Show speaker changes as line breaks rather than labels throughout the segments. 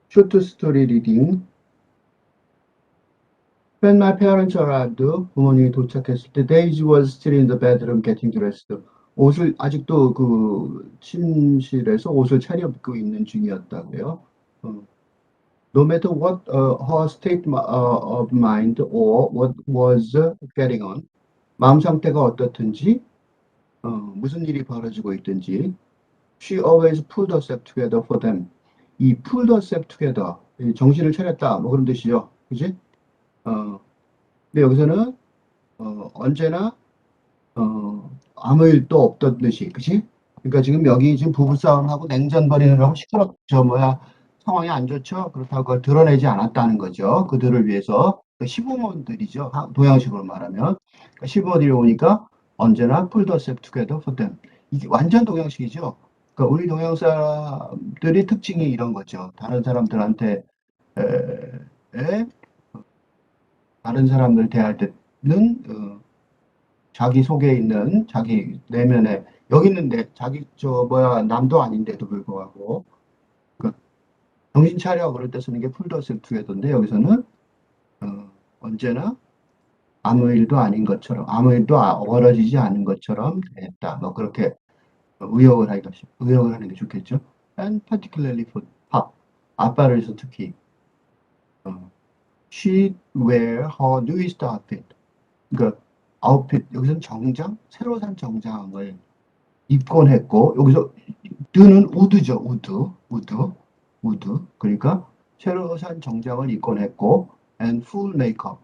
short story reading. When my parents arrived, 부모님이 도착했을 때, Daisy was still in the bedroom getting dressed. 옷을 아직도 그 침실에서 옷을 차려입고 있는 중이었다고요. 어, No matter what her state of mind or what was getting on, 마음 상태가 어떻든지, 무슨 일이 벌어지고 있든지, she always pulled herself together for them. 이 pulled herself together, 이 정신을 차렸다, 뭐 그런 뜻이죠. 그지? 어, 근데 여기서는 언제나 아무 일도 없던 듯이, 그치? 그러니까 지금 여기 지금 부부싸움하고 냉전 벌이느라고 시끄럽죠, 뭐야, 상황이 안 좋죠? 그렇다고 그걸 드러내지 않았다는 거죠. 그들을 위해서. 그 시부모들이죠. 동양식으로 말하면. 그러니까 시부모들이 오니까 언제나 pull themselves together for them. 이게 완전 동양식이죠. 그러니까 우리 동양 사람들의 특징이 이런 거죠. 다른 사람들한테, 에, 에, 다른 사람들 대할 때는, 자기 속에 있는 자기 내면에 여기 있는데 자기 저 뭐야 남도 아닌데도 불구하고 그 정신 차려 그럴 때 쓰는 게 풀더스 투게더인데 여기서는 언제나 아무 일도 아닌 것처럼 아무 일도 벌어지지 않은 것처럼 됐다. 뭐 그렇게 의역을 하는 게 좋겠죠. And particularly for pop 아빠를 위해서 특히 she wear her newest outfit. 그러니까 아웃핏 여기서는 정장 새로 산 정장을 입곤 했고 여기서 드는 우드죠. 우드. 그러니까 새로 산 정장을 입곤 했고 and full makeup.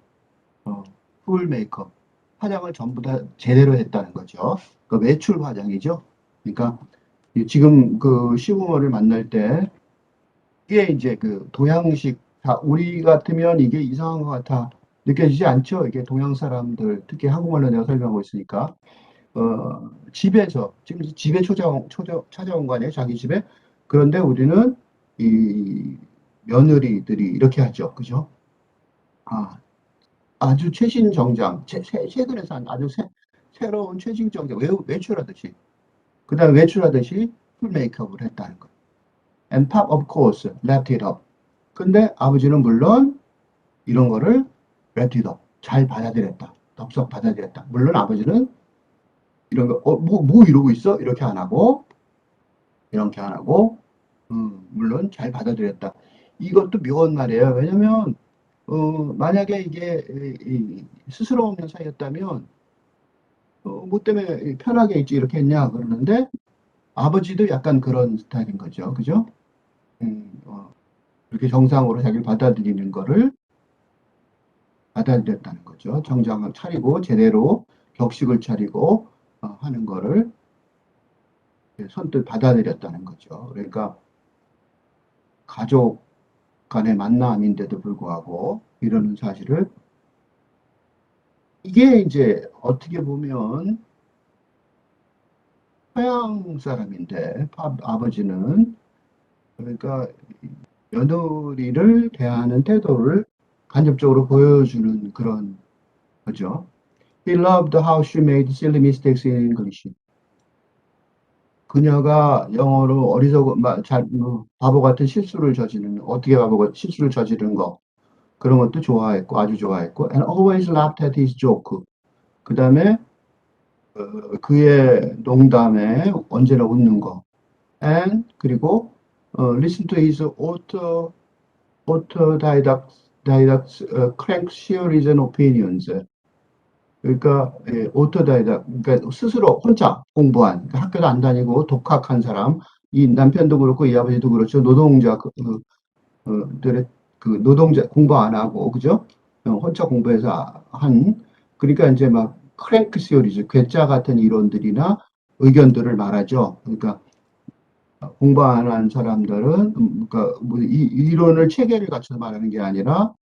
full makeup. 화장을 전부 다 제대로 했다는 거죠. 그 외출 화장이죠. 그러니까 지금 그 시부모를 만날 때 이게 이제 그 동양식 우리 같으면 이게 이상한 것 같아 느껴지지 않죠? 이게 동양 사람들 특히 한국말로 내가 설명하고 있으니까 집에서, 지금 집에 찾아온 거 아니에요? 자기 집에? 그런데 우리는 이 며느리들이 이렇게 하죠. 그죠? 아, 아주 최신 정장, 최근에 산 아주 새로운 최신 정장, 외출하듯이. 그 다음에 외출하듯이 풀 메이크업을 했다는 거예요. And pop, of course, wrapped it up. 근데 아버지는 물론 이런 거를 wrapped it up. 잘 받아들였다. 덥석 받아들였다. 물론 아버지는 이런 거, 뭐 이러고 있어? 이렇게 안 하고, 물론 잘 받아들였다. 이것도 묘한 말이에요. 왜냐면, 만약에 이게 스스럼 없는 사이였다면, 뭐 때문에 편하게 있지 이렇게 했냐 그러는데, 아버지도 약간 그런 스타일인 거죠. 그죠? 이렇게 정상으로 자기를 받아들이는 거를 받아들였다는 거죠. 정장을 차리고, 제대로 격식을 차리고, 하는 거를 선뜻 받아들였다는 거죠. 그러니까, 가족 간의 만남인데도 불구하고 이러는 사실을 이게 이제 어떻게 보면 서양 사람인데 아버지는 그러니까 며느리를 대하는 태도를 간접적으로 보여주는 그런 거죠. He loved how she made silly mistakes in English. 그녀가 영어로 바보 같은 실수를 저지르는 어떻게 실수를 저지르는 거 그런 것도 좋아했고 아주 좋아했고 and always laughed at his joke. 그 다음에 그의 농담에 언제나 웃는 거 and 그리고 listen to his autodidact crank theories and opinions. 그러니까 그러니까 스스로 혼자 공부한 그러니까 학교도 안 다니고 독학한 사람 이 남편도 그렇고 이 아버지도 그렇죠 노동자 들의 그 노동자 공부 안 하고 그죠? 혼자 공부해서 그러니까 이제 막 크랭크 시오리즈 괴짜 같은 이론들이나 의견들을 말하죠. 그러니까 공부 안 한 사람들은 그러니까 뭐 이론을 체계를 갖춰서 말하는 게 아니라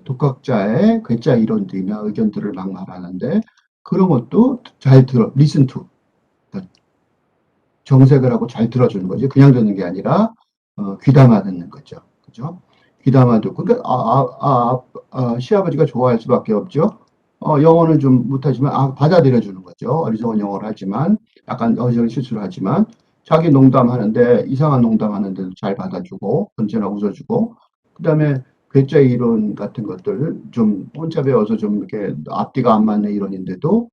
독학자의 괴짜 이론들이나 의견들을 막 말하는데 그런 것도 잘 listen to 그러니까 정색을 하고 잘 들어주는 거지 그냥 듣는 게 아니라 귀담아 듣는 거죠. 그죠? 귀담아 듣고 그러니까 시아버지가 좋아할 수밖에 없죠. 영어는 좀 못하지만 받아들여 주는 거죠. 어리석은 영어를 하지만 약간 어리석은 실수를 하지만 자기 농담하는데 이상한 농담하는데도 잘 받아주고 언제나 웃어주고 그다음에 괴짜 이론 같은 것들 좀 혼자 배워서 좀 이렇게 앞뒤가 안 맞는 이론인데도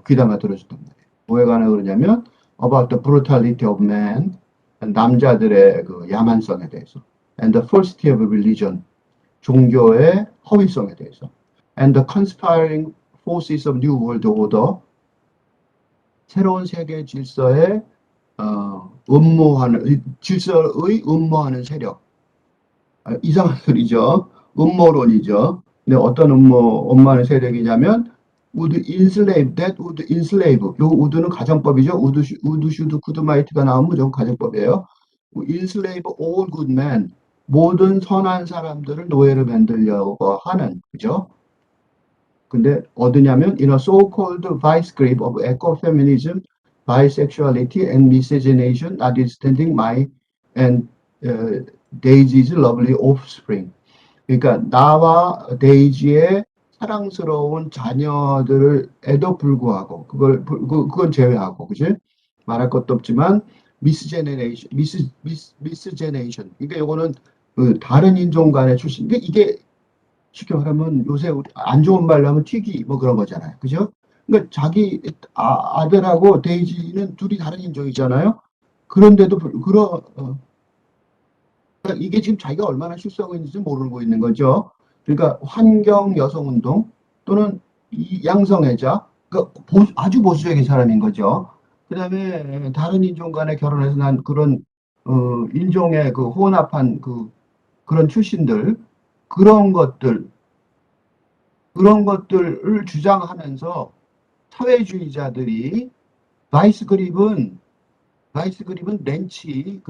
귀담아 들어줬단 말이에요. 뭐에 관해 그러냐면 about the brutality of man 남자들의 그 야만성에 대해서 and the falsity of religion 종교의 허위성에 대해서 and the conspiring forces of new world order 새로운 세계 질서의 음모하는 질서의 음모하는 세력 이상한 소리죠. 음모론이죠. 근데 어떤 음모하는 세력이냐면 would enslave that would enslave 요 would는 가정법이죠. would should could might가 나오면 무조건 가정법이에요. enslave all good men 모든 선한 사람들을 노예로 만들려고 하는 그죠? 근데 어디냐면 in a so-called vice grip of ecofeminism, bisexuality and miscegenation, notwithstanding my and Daisy's lovely offspring. 그러니까 나와 데이지의 사랑스러운 자녀들에도 불구하고 그건 제외하고 그지? 말할 것도 없지만 미스제네이션 그러니까 이거는 그 다른 인종 간의 출신 이게 쉽게 말하면 요새 안 좋은 말로 하면 튀기 뭐 그런 거잖아요. 그죠? 그러니까 자기 아들하고 데이지는 둘이 다른 인종이잖아요. 그런데도 그러니까 이게 지금 자기가 얼마나 실수하고 있는지 모르고 있는 거죠. 그러니까 환경 여성 운동 또는 이 양성애자 그러니까 아주 보수적인 사람인 거죠. 그다음에 다른 인종 간에 결혼해서 난 그런 인종의 그 혼합한 그런 출신들 그런 것들 그런 것들을 주장하면서 사회주의자들이 바이스 그립은 렌치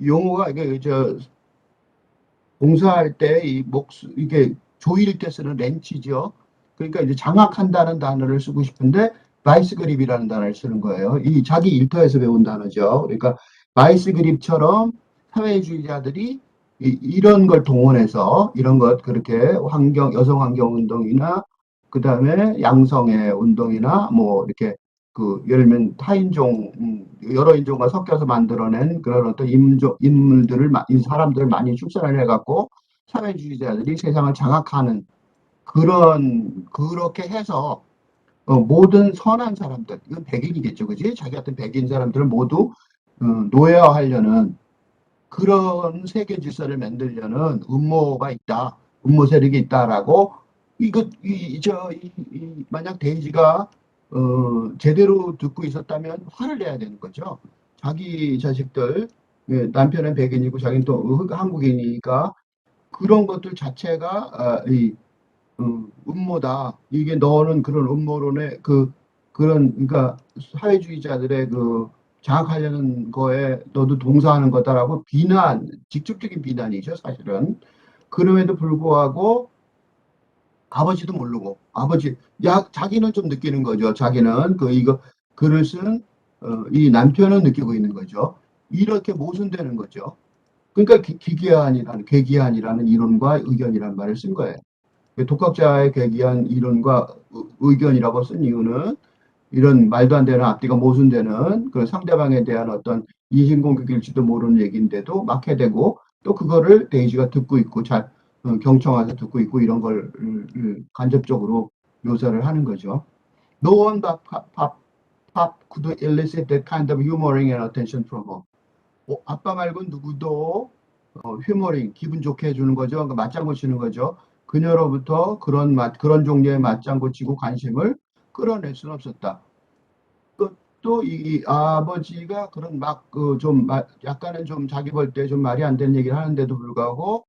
용어가 이게 봉사할 때 이게 조일 때 쓰는 렌치죠. 그러니까 이제 장악한다는 단어를 쓰고 싶은데 바이스 그립이라는 단어를 쓰는 거예요. 이 자기 일터에서 배운 단어죠. 그러니까 바이스 그립처럼 사회주의자들이 이런 걸 동원해서 이런 것 그렇게 여성 환경 운동이나 그다음에 양성애 운동이나 뭐 이렇게 예를 들면 타인종 여러 인종과 섞여서 만들어낸 그런 어떤 인물들을 이 사람들을 많이 출산을 해갖고 사회주의자들이 세상을 장악하는 그렇게 해서 모든 선한 사람들 이건 백인이겠죠, 그지? 자기 같은 백인 사람들을 모두 노예화하려는 그런 세계 질서를 만들려는 음모가 있다, 음모 세력이 있다라고 만약 데이지가 제대로 듣고 있었다면 화를 내야 되는 거죠. 자기 자식들 남편은 백인이고 자기는 또 한국인이니까 그런 것들 자체가 음모다. 이게 너는 그런 음모론에 그러니까 사회주의자들의 장악하려는 거에 너도 동사하는 거다라고 직접적인 비난이죠, 사실은. 그럼에도 불구하고 아버지도 모르고 자기는 좀 느끼는 거죠. 자기는 이거 글을 쓴 이 남편은 느끼고 있는 거죠. 이렇게 모순되는 거죠. 그러니까 괴기한이라는 이론과 의견이라는 말을 쓴 거예요. 독학자의 괴기한 이론과 의견이라고 쓴 이유는 이런 말도 안 되는 앞뒤가 모순되는 그 상대방에 대한 어떤 인신공격일지도 모르는 얘기인데도 막 해대고 또 그거를 데이지가 듣고 있고 잘 경청해서 듣고 있고 이런 걸 간접적으로 묘사를 하는 거죠. No one pop could elicit that kind of humoring and attention from her. 아빠 말고 누구도 휴머링 기분 좋게 해주는 거죠. 그러니까 맞장구 치는 거죠. 그녀로부터 그런 종류의 맞장구 치고 관심을 끌어낼 수는 없었다. 또 이 아버지가 그런 약간은 좀 자기 볼 때 좀 말이 안 되는 얘기를 하는데도 불구하고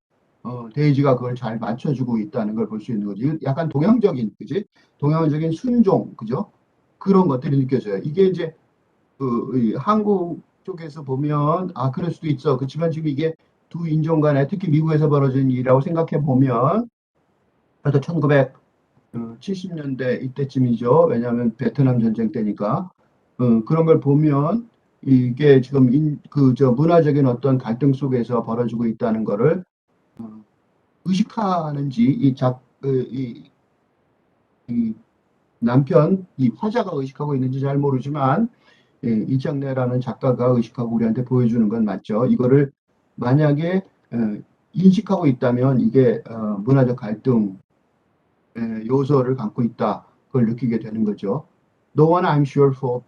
데이지가 그걸 잘 맞춰주고 있다는 걸 볼 수 있는 거지. 약간 동양적인 그지? 동양적인 순종 그죠? 그런 것들이 느껴져요. 이게 이제 이 한국 쪽에서 보면 그럴 수도 있어. 그렇지만 지금 이게 두 인종 간에 특히 미국에서 벌어진 일이라고 생각해 보면 그래도 1970년대 이때쯤이죠. 왜냐하면 베트남 전쟁 때니까 그런 걸 보면 이게 지금 문화적인 어떤 갈등 속에서 벌어지고 있다는 거를 의식하는지 이 남편 이 화자가 의식하고 있는지 잘 모르지만 이창래라는 작가가 의식하고 우리한테 보여주는 건 맞죠. 이거를 만약에 인식하고 있다면 이게 문화적 갈등 요소를 갖고 있다. 그걸 느끼게 되는 거죠. No one I'm sure for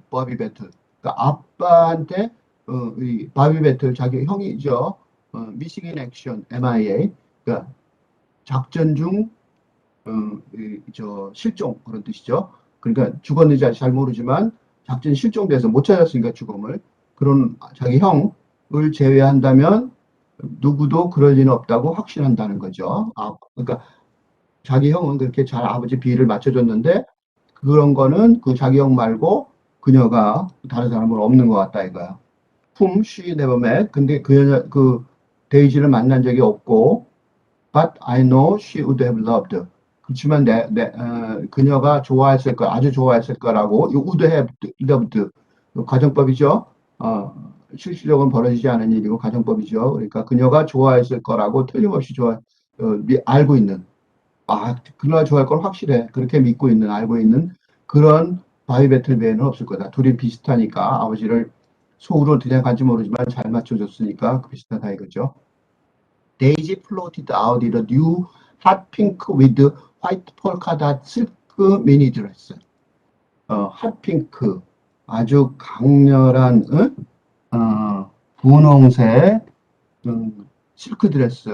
Bobby Battle. 그러니까 아빠한테 이 바비 배틀 자기 형이죠. Missing in Action, MIA. 그러니까 작전 중 실종 그런 뜻이죠. 그러니까 죽었는지 아직 잘 모르지만 작전 실종돼서 못 찾았으니까 죽음을 그런 자기 형을 제외한다면 누구도 그럴 리는 없다고 확신한다는 거죠. 그러니까 자기 형은 그렇게 잘 아버지 비위를 맞춰줬는데 그런 거는 그 자기 형 말고 그녀가 다른 사람은 없는 것 같다 이거야. whom she never met. 근데 그 여자 그 데이지를 만난 적이 없고 but I know she would have loved. 그렇지만 그녀가 좋아했을 거 아주 좋아했을 거라고 would have loved 가정법이죠. 실질적으로 벌어지지 않은 일이고 가정법이죠. 그러니까 그녀가 좋아했을 거라고 틀림없이 알고 있는 그녀가 좋아할 건 확실해. 그렇게 믿고 있는, 알고 있는 그런 바위 배틀 외에는 없을 거다. 둘이 비슷하니까 아버지를 속으로 들여간지 모르지만 잘 맞춰줬으니까 비슷하다 이거죠. Daisy floated out in a new hot pink with white polka dot silk mini dress. 핫핑크 아주 강렬한 분홍색 실크 드레스,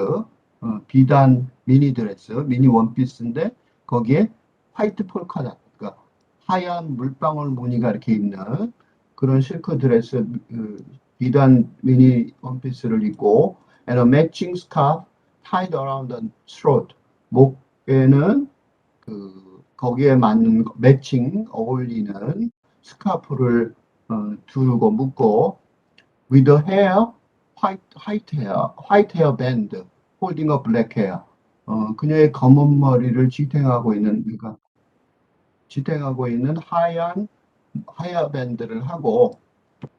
비단 미니 드레스, 미니 원피스인데 거기에 화이트 폴카다, 그러니까 하얀 물방울 무늬가 이렇게 있는 그런 실크 드레스, 비단 미니 원피스를 입고 and a matching scarf tied around the throat. 목에는 거기에 맞는 매칭 어울리는 스카프를 두르고 묶고 with a hair white hair band holding a black hair. 그녀의 검은 머리를 그러니까 지탱하고 있는 하얀 헤어 밴드를 하고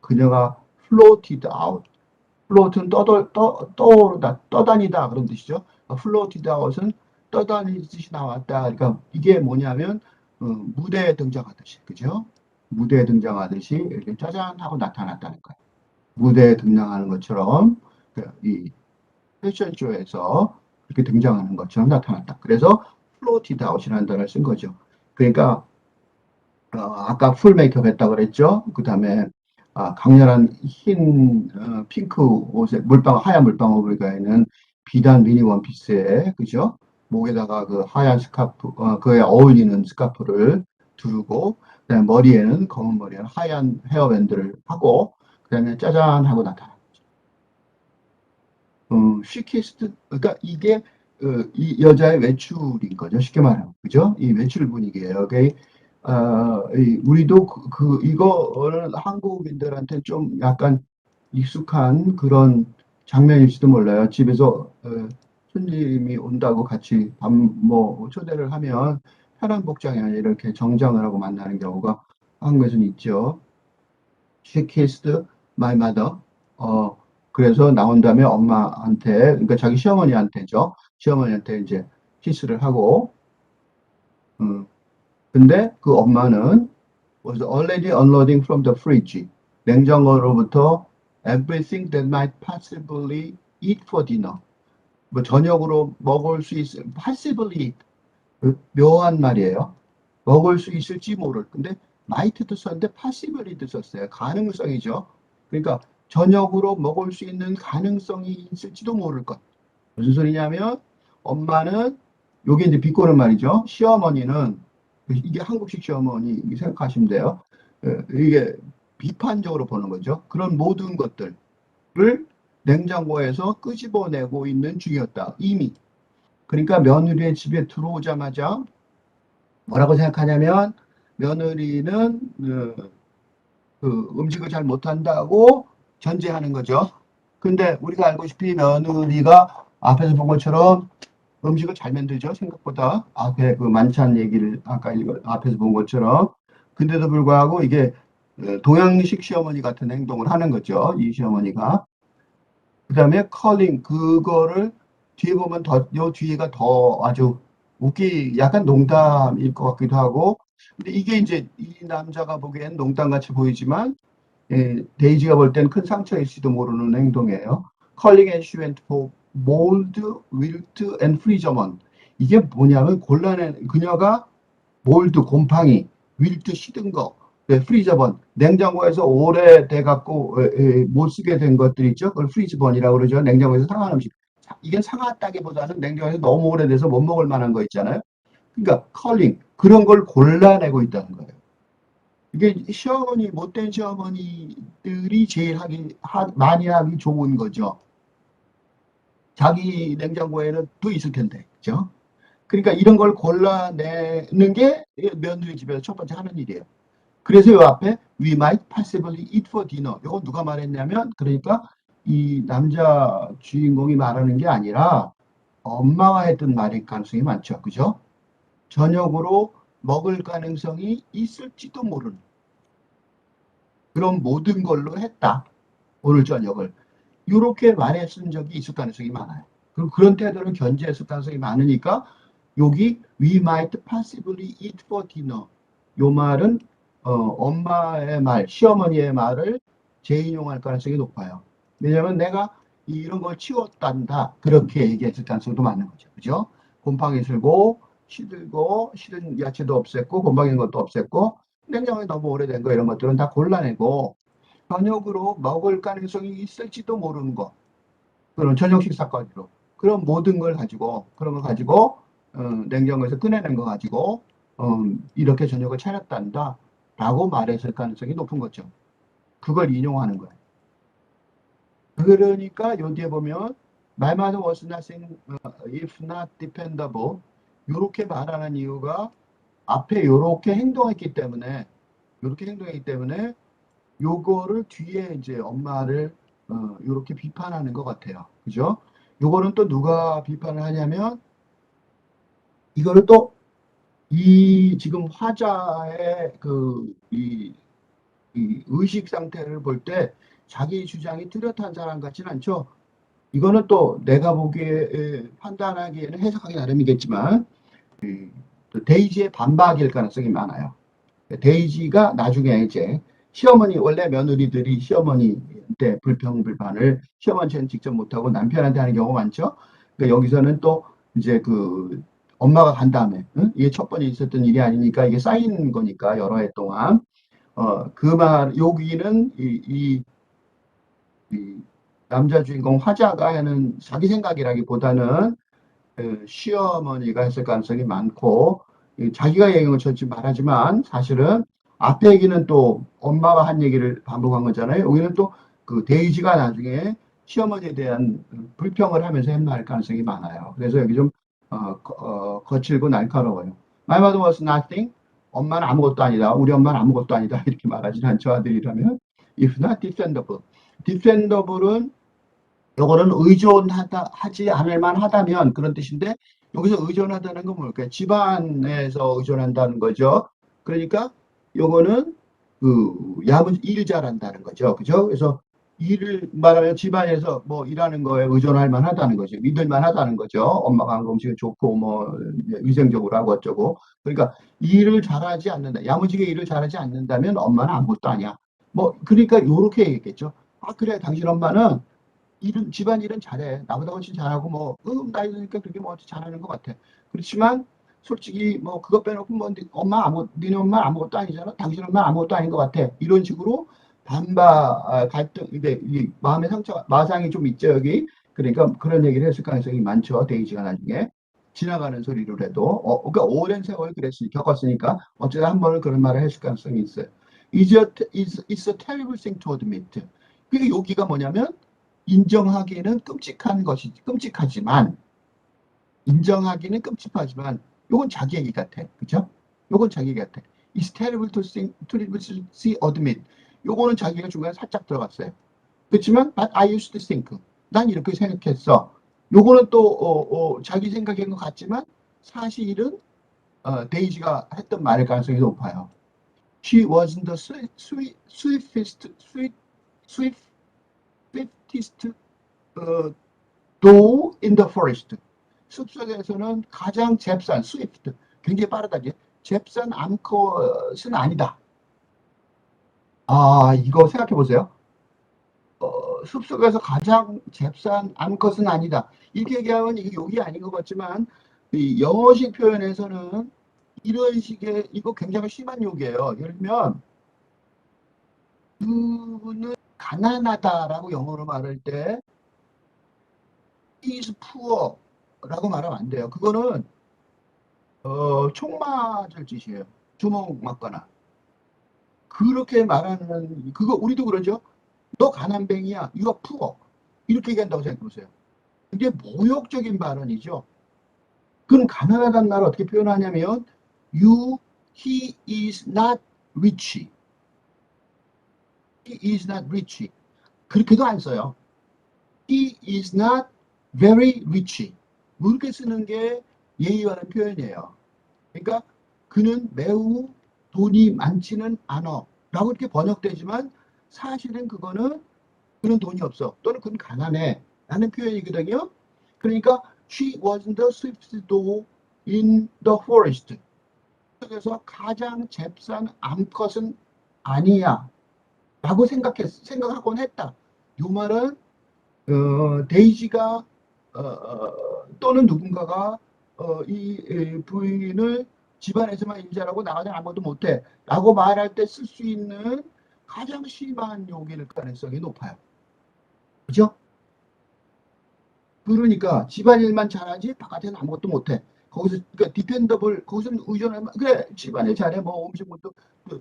그녀가 floated out. float는 떠다니다 그런 뜻이죠. floated out은 떠다니듯이 나왔다. 그러니까 이게 뭐냐면 무대에 등장하듯이, 그죠? 무대에 등장하듯이 이렇게 짜잔 하고 나타났다는 거예요. 무대에 등장하는 것처럼 이 패션쇼에서 그렇게 등장하는 것처럼 나타났다. 그래서 floated out이라는 단어를 쓴 거죠. 그러니까 아까 풀 메이크업 했다고 그랬죠. 그 다음에 강렬한 흰 핑크 옷에 하얀 물방울이 가 있는 비단 미니 원피스에 그죠? 목에다가 그 하얀 스카프 그에 어울리는 스카프를 두르고 그다음에 머리에는 검은 머리에 하얀 헤어밴드를 하고 그다음에 짜잔 하고 나타나. 시키스트 그러니까 이게 이 여자의 외출인 거죠. 쉽게 말하면 그죠? 이 외출 분위기예요. 우리도 이거는 한국인들한테 좀 약간 익숙한 그런 장면일지도 몰라요. 집에서 손님이 온다고 같이 초대를 하면 편한 복장이 아니라 이렇게 정장을 하고 만나는 경우가 한국에서는 있죠. She kissed my mother. 그래서 나온 다음에 엄마한테, 그러니까 자기 시어머니한테죠. 시어머니한테 이제 키스를 하고, 근데 그 엄마는 was already unloading from the fridge. 냉장고로부터 everything that might possibly eat for dinner. 뭐 저녁으로 먹을 수 있을, possibly 묘한 말이에요. 먹을 수 있을지 모를. 근데 might도 썼는데 possibly도 썼어요. 가능성이죠. 그러니까 저녁으로 먹을 수 있는 가능성이 있을지도 모를 것. 무슨 소리냐면 엄마는 요게 이제 비꼬는 말이죠. 시어머니는 이게 한국식 시어머니 생각하시면 돼요. 이게 비판적으로 보는 거죠. 그런 모든 것들을 냉장고에서 끄집어내고 있는 중이었다. 이미. 그러니까 며느리의 집에 들어오자마자 뭐라고 생각하냐면 며느리는 음식을 잘 못한다고 전제하는 거죠. 근데 우리가 알고싶이 며느리가 앞에서 본 것처럼 음식을 잘 만들죠. 생각보다 앞에 그 만찬 얘기를 아까 앞에서 본 것처럼. 근데도 불구하고 이게 동양식 시어머니 같은 행동을 하는 거죠. 이 시어머니가. 그 다음에 컬링 그거를 뒤에 보면 요 뒤에가 더 아주 약간 농담일 것 같기도 하고 근데 이게 이제 이 남자가 보기엔 농담같이 보이지만 데이지가 볼 땐 큰 상처일지도 모르는 행동이에요. Calling and she went for mold, wilt and freezeman. 이게 뭐냐면 곤란해. 그녀가 몰드, 곰팡이, 윌트 시든 거, 프리저번, 냉장고에서 오래돼 갖고 못 쓰게 된 것들 있죠. 그걸 프리즈번이라고 그러죠. 냉장고에서 상한 음식. 이게 상하다기보다는 냉장고에서 너무 오래돼서 못 먹을 만한 거 있잖아요. 그러니까 컬링 그런 걸 골라내고 있다는 거예요. 이게 시어머니 못된 시어머니들이 제일 많이 하기 좋은 거죠. 자기 냉장고에는 또 있을 텐데, 그죠? 그러니까 이런 걸 골라내는 게 며느리 집에서 첫 번째 하는 일이에요. 그래서 요 앞에 we might possibly eat for dinner. 이건 누가 말했냐면 그러니까 이 남자 주인공이 말하는 게 아니라 엄마가 했던 말일 가능성이 많죠. 그죠? 저녁으로 먹을 가능성이 있을지도 모르는 그런 모든 걸로 했다. 오늘 저녁을. 이렇게 말했은 적이 있을 가능성이 많아요. 그럼 그런 태도를 견제했을 가능성이 많으니까 여기 we might possibly eat for dinner. 요 말은 엄마의 말, 시어머니의 말을 재인용할 가능성이 높아요. 왜냐하면 내가 이런 걸 치웠단다. 그렇게 얘기했을 가능성도 많은 거죠. 그죠? 곰팡이 슬고 시들고 시든 야채도 없앴고 곰팡이 있는 것도 없앴고 냉장고에 너무 오래된 거 이런 것들은 다 골라내고 저녁으로 먹을 가능성이 있을지도 모르는 거. 그런 저녁 식사까지로. 그런 모든 걸 가지고 그런 걸 가지고 냉장고에서 꺼내는 거 가지고 이렇게 저녁을 차렸단다. 라고 말했을 가능성이 높은 거죠. 그걸 인용하는 거예요. 그러니까 여기에 보면 My mother was nothing if not dependable. 이렇게 말하는 이유가 앞에 이렇게 행동했기 때문에 요거를 뒤에 이제 엄마를 이렇게 비판하는 것 같아요. 그죠? 요거는 또 누가 비판을 하냐면 이거를 또 이 지금 화자의 이 의식 상태를 볼 때 자기 주장이 뚜렷한 사람 같지는 않죠. 이거는 또 내가 보기에 판단하기에는 해석하기 나름이겠지만 데이지의 반박일 가능성이 많아요. 데이지가 나중에 이제 시어머니 원래 며느리들이 시어머니한테 불평불만을 시어머니한테 직접 못하고 남편한테 하는 경우가 많죠. 그러니까 여기서는 또 이제 그 엄마가 간 다음에 이게 첫 번에 있었던 일이 아니니까 이게 쌓인 거니까 여러 해 동안 그 말 여기는 이 남자 주인공 화자가 하는 자기 생각이라기보다는 시어머니가 했을 가능성이 많고 자기가 얘기한 것처럼 말하지만 사실은 앞에 얘기는 또 엄마가 한 얘기를 반복한 거잖아요. 여기는 또 그 데이지가 나중에 시어머니에 대한 불평을 하면서 했말 가능성이 많아요. 그래서 여기 좀 거칠고 날카로워요. My mother was nothing. 엄마는 아무것도 아니다. 우리 엄마는 아무것도 아니다. 이렇게 말하지는 않죠. 아들이라면. If not defendable. defendable은 요거는 하지 않을 만하다면 그런 뜻인데 여기서 의존하다는 건 뭘까요? 집안에서 의존한다는 거죠. 그러니까 요거는 일 잘한다는 거죠. 그죠? 그래서 일을 말하면 집안에서 뭐 일하는 거에 의존할 만하다는 거죠. 믿을 만하다는 거죠. 엄마가 한 음식은 좋고 뭐 위생적으로 하고 어쩌고. 그러니까 일을 잘하지 않는다. 야무지게 일을 잘하지 않는다면 엄마는 아무것도 아니야. 뭐 그러니까 요렇게 얘기했겠죠. 아 그래 당신 엄마는 집안일은 잘해. 나보다 훨씬 잘하고, 뭐, 나이 드니까 그렇게 뭐 잘하는 것 같아. 그렇지만, 솔직히 뭐, 그것 빼놓고 뭐, 니네 엄마 아무것도 아니잖아. 당신 엄마 아무것도 아닌 것 같아. 이런 식으로 갈등, 이제, 이 마음의 상처가, 마상이 좀 있죠, 여기. 그러니까 그런 얘기를 했을 가능성이 많죠. 데이지가 나중에. 지나가는 소리로 해도. 그러니까 오랜 세월 겪었으니까, 어쩌다 한 번은 그런 말을 했을 가능성이 있어요. It's a terrible thing to admit. 그게 여기가 뭐냐면, 인정하기에는 끔찍하지만 요건 자기 얘기 같아. 그죠? 요건 자기 얘기 같아. It's terrible to see admit. 요거는 자기가 중간에 살짝 들어갔어요. 그렇지만 but I used to think. 난 이렇게 생각했어. 요거는 또 자기 생각인 것 같지만 사실은 데이지가 했던 말일 가능성이 높아요. She wasn't the swiftest do in the forest. 숲속에서는 가장 잽싼, swift, 굉장히 빠르다. 잽산 암컷은 아니다. 아, 이거 생각해 보세요. 숲속에서 가장 잽싼 암컷은 아니다. 이렇게 얘기하면 이게 욕이 아닌 것 같지만, 이 영어식 표현에서는 이런 식의, 이거 굉장히 심한 욕이에요. 예를 들면, 그분은 가난하다라고 영어로 말할 때, is poor 라고 말하면 안 돼요. 그거는, 총 맞을 짓이에요. 주먹 맞거나. 그렇게 말하는, 그거 우리도 그러죠? 너 가난뱅이야. You are poor. 이렇게 얘기한다고 생각해 보세요. 이게 모욕적인 발언이죠. 그럼 가난하다는 말을 어떻게 표현하냐면 he is not rich. He is not rich. 그렇게도 안 써요. He is not very rich. 이렇게 쓰는 게 예의 바른 표현이에요. 그러니까 그는 매우 돈이 많지는 않아. 라고 이렇게 번역되지만 사실은 그거는 그는 돈이 없어. 또는 그는 가난해. 라는 표현이거든요. 그러니까 she wasn't the swiftest doe in the forest. 그래서 가장 잽싼 암컷은 아니야. 라고 생각하곤 했다. 이 말은, 데이지가, 또는 누군가가, 이 부인을 집안에서만 일자라고 나가지 아무것도 못해. 라고 말할 때 쓸 수 있는 가장 심한 용기일 가능성이 높아요. 그죠? 그러니까 집안일만 잘하지 바깥에는 아무것도 못해. 거기서 그러니까 디펜더블 거기서는 의존하면 그래 집안일 잘해 뭐 음식부터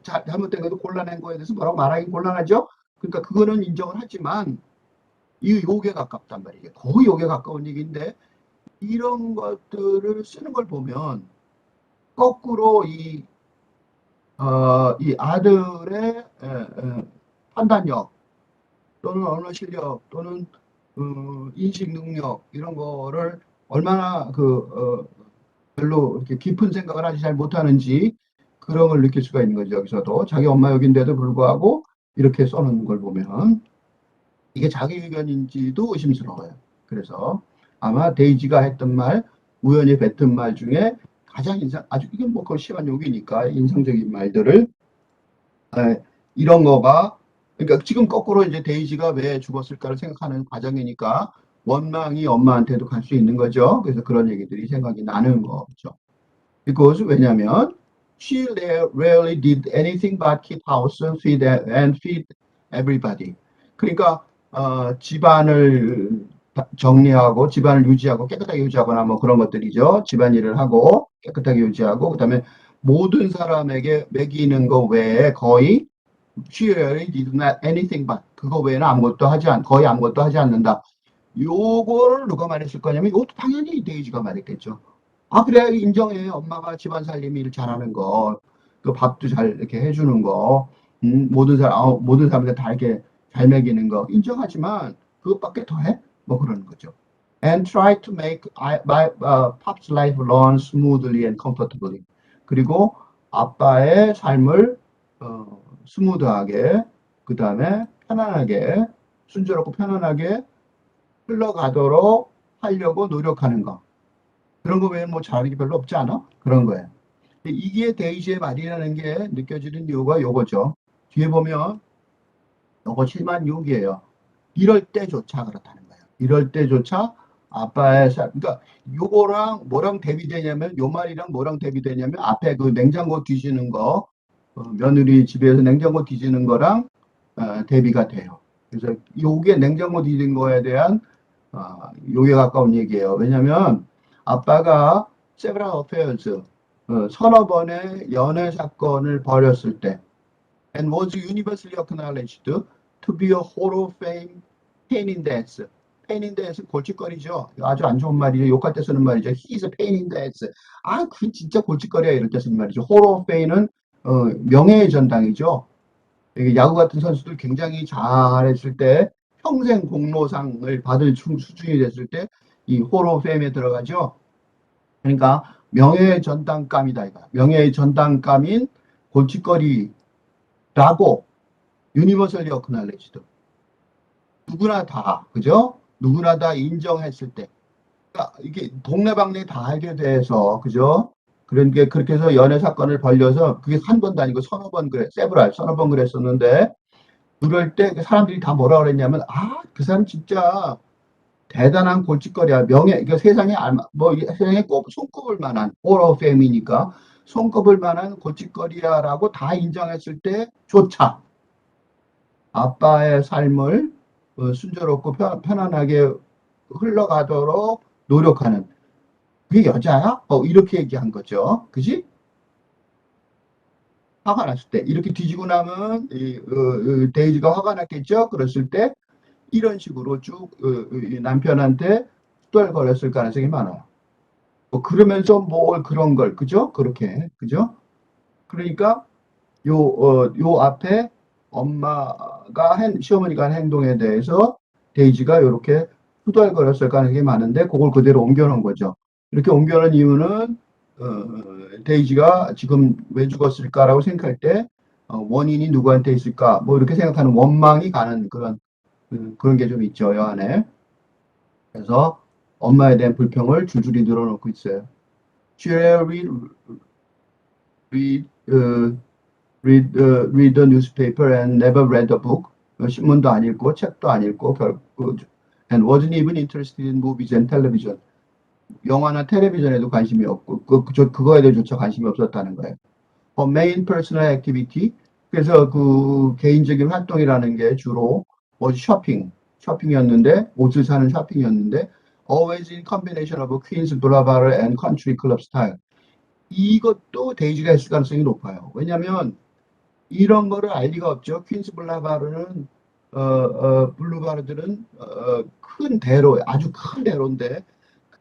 잘못된 것도 골라낸 거에 대해서 뭐라고 말하기 곤란하죠. 그러니까 그거는 인정을 하지만 이 욕에 가깝단 말이에요. 거의 욕에 가까운 얘기인데 이런 것들을 쓰는 걸 보면 거꾸로 이 아들의 판단력 또는 언어 실력 또는 인식 능력 이런 거를 얼마나 별로 이렇게 깊은 생각을 하지 잘 못하는지 그런 걸 느낄 수가 있는 거죠. 여기서도 자기 엄마 욕인데도 불구하고 이렇게 써놓는 걸 보면 이게 자기 의견인지도 의심스러워요. 그래서 아마 데이지가 했던 말, 우연히 뱉은 말 중에 가장 아주 이건 뭐 거의 심한 욕이니까 인상적인 말들을 이런 거가 그러니까 지금 거꾸로 이제 데이지가 왜 죽었을까를 생각하는 과정이니까 원망이 엄마한테도 갈 수 있는 거죠. 그래서 그런 얘기들이 생각이 나는 거죠. Because 왜냐면 she rarely did anything but keep house and feed everybody. 그러니까 집안을 정리하고 집안을 유지하고 깨끗하게 유지하거나 뭐 그런 것들이죠. 집안일을 하고 깨끗하게 유지하고 그다음에 모든 사람에게 먹이는 거 외에 거의 she really did not anything but 그거 외에는 거의 아무것도 하지 않는다. 요거를 누가 말했을 거냐면 이것도 당연히 데이지가 말했겠죠. 아 그래 인정해 엄마가 집안 살림 일 잘하는 거, 그 밥도 잘 이렇게 해주는 거, 모든 사람들 다 이렇게 잘 먹이는 거 인정하지만 그것밖에 더 해? 뭐 그러는 거죠. And try to make my pop's life run smoothly and comfortably. 그리고 아빠의 삶을 스무드하게 그 다음에 편안하게 순조롭고 편안하게 흘러가도록 하려고 노력하는 거. 그런 거 외에는 뭐 잘하는 게 별로 없지 않아? 그런 거예요. 이게 데이지의 말이라는 게 느껴지는 이유가 요거죠. 뒤에 보면 요거 7만 6이에요. 이럴 때조차 그렇다는 거예요. 이럴 때조차 그러니까 요거랑 뭐랑 대비되냐면 요 말이랑 뭐랑 대비되냐면 앞에 그 냉장고 뒤지는 거 며느리 집에서 냉장고 뒤지는 거랑 대비가 돼요. 그래서 요게 냉장고 뒤진 거에 대한 요게 가까운 얘기예요. 왜냐면 아빠가 several affairs 서너 번의 연애 사건을 벌였을 때 and was universally acknowledged to be a hall of fame pain in the ass. pain in the ass 골칫거리죠. 아주 안 좋은 말이죠. 욕할 때 쓰는 말이죠. He's a pain in the ass. 그 진짜 골칫거리야 이럴 때 쓰는 말이죠. hall of fame은 명예의 전당이죠. 야구 같은 선수들 굉장히 잘했을 때 평생 공로상을 받을 수준이 됐을 때 이 홀 오브 페임에 들어가죠. 그러니까 명예의 전당감이다 이거. 명예의 전당감인 골칫거리라고 유니버설리 어크날레지드. 누구나 다 그죠? 누구나 다 인정했을 때. 그러니까 이게 동네방네 다 알게 돼서 그죠? 그런 게 그렇게 해서 연애 사건을 벌려서 그게 한 번도 아니고 서너 번 그래, 세브랄 서너 번 그랬었는데 그럴 때 사람들이 다 뭐라 그랬냐면 아, 그 사람 진짜 대단한 골칫거리야. 명예, 이거 세상에 뭐 세상에 꼽 손꼽을 만한 오러페임이니까 손꼽을 만한 골칫거리야라고 다 인정했을 때조차 아빠의 삶을 순조롭고 편안하게 흘러가도록 노력하는 그게 여자야? 이렇게 얘기한 거죠. 그지? 화가 났을 때 이렇게 뒤지고 나면 데이지가 화가 났겠죠. 그랬을 때 이런 식으로 쭉 이 남편한테 투덜거렸을 가능성이 많아요. 뭐 그러면서 뭘 그런 걸 그죠? 그렇게 그죠? 그러니까 요 앞에 엄마가 시어머니가 한 행동에 대해서 데이지가 이렇게 투덜거렸을 가능성이 많은데 그걸 그대로 옮겨놓은 거죠. 이렇게 옮겨놓은 이유는 데이지가 지금 왜 죽었을까라고 생각할 때 원인이 누구한테 있을까 뭐 이렇게 생각하는 원망이 가는 그런 게 좀 있죠, 여 안에. 그래서 엄마에 대한 불평을 줄줄이 늘어놓고 있어요. She rarely read, read the newspaper and never read a book. 신문도 안 읽고 책도 안 읽고 and wasn't even interested in movies and television. 영화나 텔레비전에도 관심이 없고 그거에 대해서조차 관심이 없었다는 거예요. For main personal activity. 그래서 그 개인적인 활동이라는 게 주로 쇼핑이었는데 옷을 사는 쇼핑이었는데 always in combination of Queens Boulevard and Country Club style. 이것도 데이지가 했을 가능성이 높아요. 왜냐하면 이런 거를 알 리가 없죠. 퀸스 블루바르는 블루바르들은 큰 대로 아주 큰 대로인데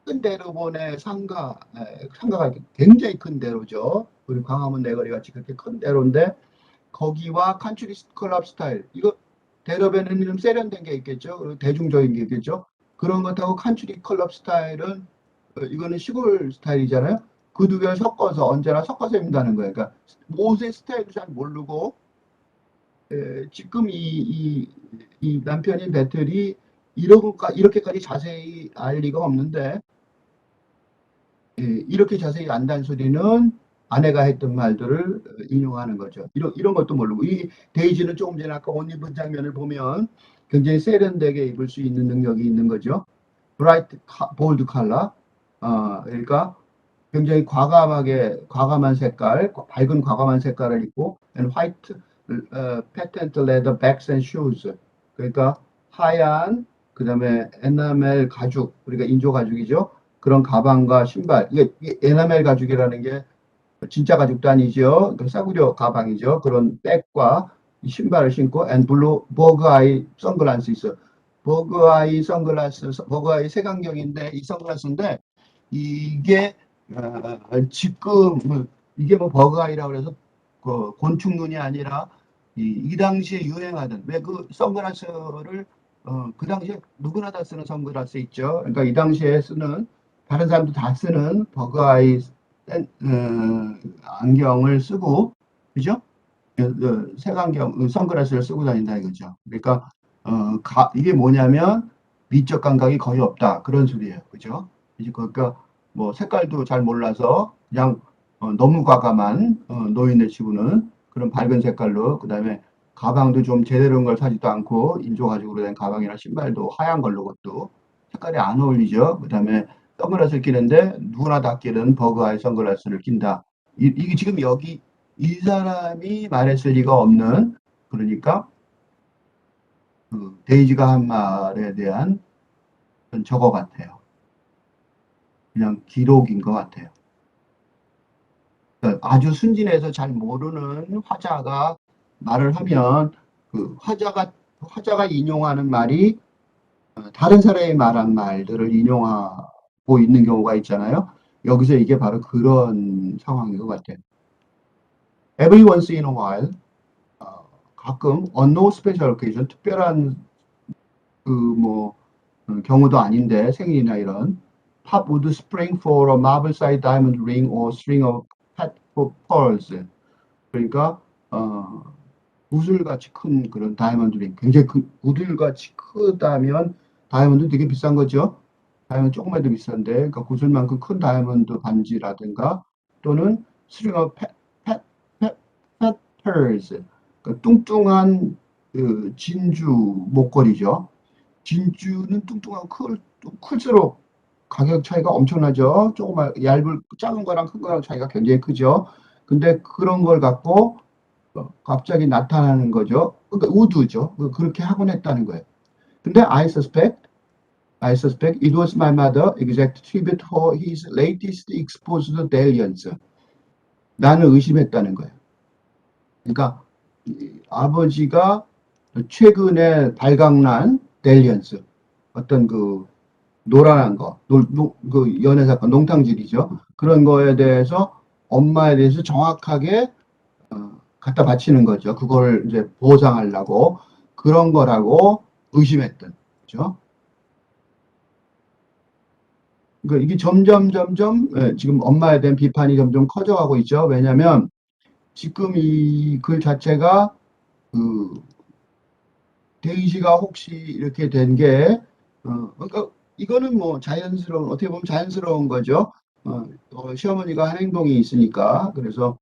큰 대로본의 상가가 굉장히 큰 대로죠. 우리 광화문 내거리 같이 그렇게 큰 대로인데 거기와 컨트리 클럽 스타일 이거 대로변에는 좀 세련된 게 있겠죠. 그리고 대중적인 게 있겠죠. 그런 것하고 컨트리 클럽 스타일은 이거는 시골 스타일이잖아요. 그 두 개를 섞어서 언제나 섞어서 입는다는 거예요. 그러니까 옷의 스타일도 잘 모르고 지금 이 남편인 배틀이 이렇게까지 자세히 알 리가 없는데 이렇게 자세히 안다는 소리는 아내가 했던 말들을 인용하는 거죠. 이런 것도 모르고 이 데이지는 조금 전에 아까 옷 입은 장면을 보면 굉장히 세련되게 입을 수 있는 능력이 있는 거죠. 브라이트 볼드 컬러 그러니까 굉장히 과감한 색깔, 밝은 과감한 색깔을 입고 and white patent leather bags and shoes. 그러니까 하얀 그다음에 에나멜 가죽, 우리가 인조 가죽이죠. 그런 가방과 신발. 이게 에나멜 가죽이라는 게 진짜 가죽도 아니죠. 그 싸구려 가방이죠. 그런 백과 신발을 신고 and blue 버그아이 선글라스 있어. 버그아이 색안경인데 이 선글라스인데 이게 지금 이게 뭐 버그아이라고 그래서 그 곤충 눈이 아니라 이 당시에 유행하던 왜 그 선글라스를 그 당시에 누구나 다 쓰는 선글라스 있죠. 그러니까 이 당시에 쓰는 다른 사람도 다 쓰는 버그아이 안경을 쓰고 그죠? 색안경 선글라스를 쓰고 다닌다 이거죠. 그러니까 이게 뭐냐면 미적 감각이 거의 없다 그런 소리예요. 그죠? 그러니까 뭐 색깔도 잘 몰라서 그냥 너무 과감한 노인을 치고는 그런 밝은 색깔로 그다음에 가방도 좀 제대로 된 걸 사지도 않고 인조 가죽으로 된 가방이나 신발도 하얀 걸로 그것도 색깔이 안 어울리죠. 그다음에 선글라스를 끼는데 누구나 다 끼는 버그아이 선글라스를 낀다. 이게 지금 여기 이 사람이 말했을 리가 없는 그러니까 그 데이지가 한 말에 대한 저거 같아요. 그냥 기록인 것 같아요. 그러니까 아주 순진해서 잘 모르는 화자가 말을 하면 그 화자가 인용하는 말이 다른 사람이 말한 말들을 인용하고 있는 경우가 있잖아요. 여기서 이게 바로 그런 상황인 것 같아요. Every once in a while, 가끔 on no special occasion, 특별한 뭐 경우도 아닌데 생일이나 이런 Pop would spring for a marble-sized diamond ring or string of pet pearls. 그러니까 구슬같이 큰 그런 다이아몬드 링, 굉장히 구슬같이 크다면 다이아몬드 되게 비싼 거죠. 다이아몬드 조금만 더 비싼데, 그러니까 구슬만큼 큰 다이아몬드 반지라든가 또는 string of feathers, 그 뚱뚱한 그 진주 목걸이죠. 진주는 뚱뚱하고 클수록 가격 차이가 엄청나죠. 조그만 얇은 작은 거랑 큰 거랑 차이가 굉장히 크죠. 근데 그런 걸 갖고 갑자기 나타나는 거죠. 그러니까 우드죠. 그렇게 하곤 했다는 거예요. 근데 I suspect it was my mother exact tribute for his latest exposed dalliance. 나는 의심했다는 거예요. 그러니까 아버지가 최근에 발각난 dalliance, 어떤 그 노란한 거, 그 연애 사건, 농탕질이죠. 그런 거에 대해서 엄마에 대해서 정확하게 갖다 바치는 거죠. 그걸 이제 보상하려고 그런 거라고 의심했던 거죠. 그러니까 이게 점점 지금 엄마에 대한 비판이 점점 커져가고 있죠. 왜냐하면 지금 이 글 자체가 그 데이지가 혹시 이렇게 된 게 그러니까 이거는 뭐 자연스러운, 어떻게 보면 자연스러운 거죠. 시어머니가 한 행동이 있으니까. 그래서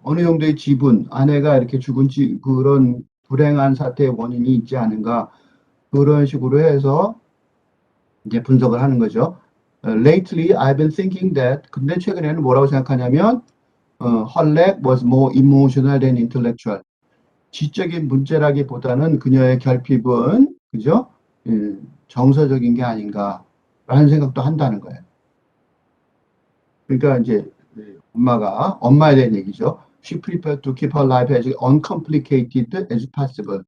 어느 정도의 지분, 아내가 이렇게 죽은 그런 불행한 사태의 원인이 있지 않은가, 그런 식으로 해서 이제 분석을 하는 거죠. Lately, I've been thinking that. 근데 최근에는 뭐라고 생각하냐면, her lack was more emotional than intellectual. 지적인 문제라기보다는 그녀의 결핍은, 그죠? 정서적인 게 아닌가라는 생각도 한다는 거예요. 그러니까 이제 엄마에 대한 얘기죠. She prepared to keep her life as uncomplicated as possible.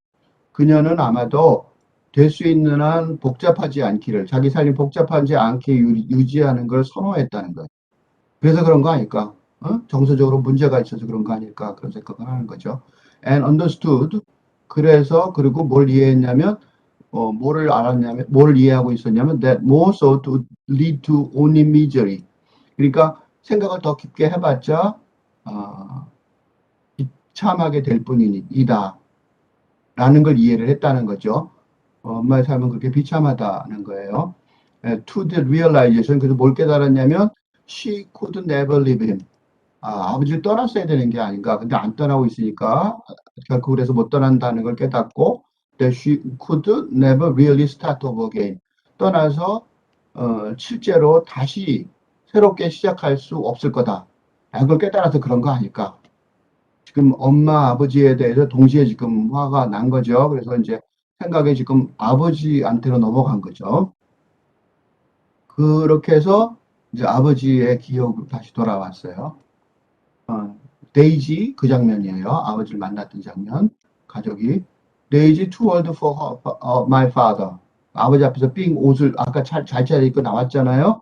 그녀는 아마도 될 수 있는 한 복잡하지 않기를, 자기 삶이 복잡하지 않게 유지하는 걸 선호했다는 거예요. 그래서 그런 거 아닐까? 정서적으로 문제가 있어서 그런 거 아닐까? 그런 생각을 하는 거죠. And understood. 그래서, 그리고 뭘 이해했냐면, 뭐를 알았냐면, 뭐를 이해하고 있었냐면, that more so to lead to only misery. 그러니까 생각을 더 깊게 해봤자, 비참하게 될 뿐이다. 라는 걸 이해를 했다는 거죠. 엄마의 삶은 그렇게 비참하다는 거예요. To the realization, 그래서 뭘 깨달았냐면, she could never leave him. 아버지를 떠났어야 되는 게 아닌가. 근데 안 떠나고 있으니까, 결코 그래서 못 떠난다는 걸 깨닫고, that she could never really start over again. 떠나서, 실제로 다시 새롭게 시작할 수 없을 거다. 그걸 깨달아서 그런 거 아닐까. 지금 엄마, 아버지에 대해서 동시에 지금 화가 난 거죠. 그래서 이제 생각이 지금 아버지한테로 넘어간 거죠. 그렇게 해서 이제 아버지의 기억으로 다시 돌아왔어요. 데이지 그 장면이에요. 아버지를 만났던 장면. 가족이. 데이지 too old for my father. 아버지 앞에서 삥 옷을 아까 잘 차려입고 나왔잖아요.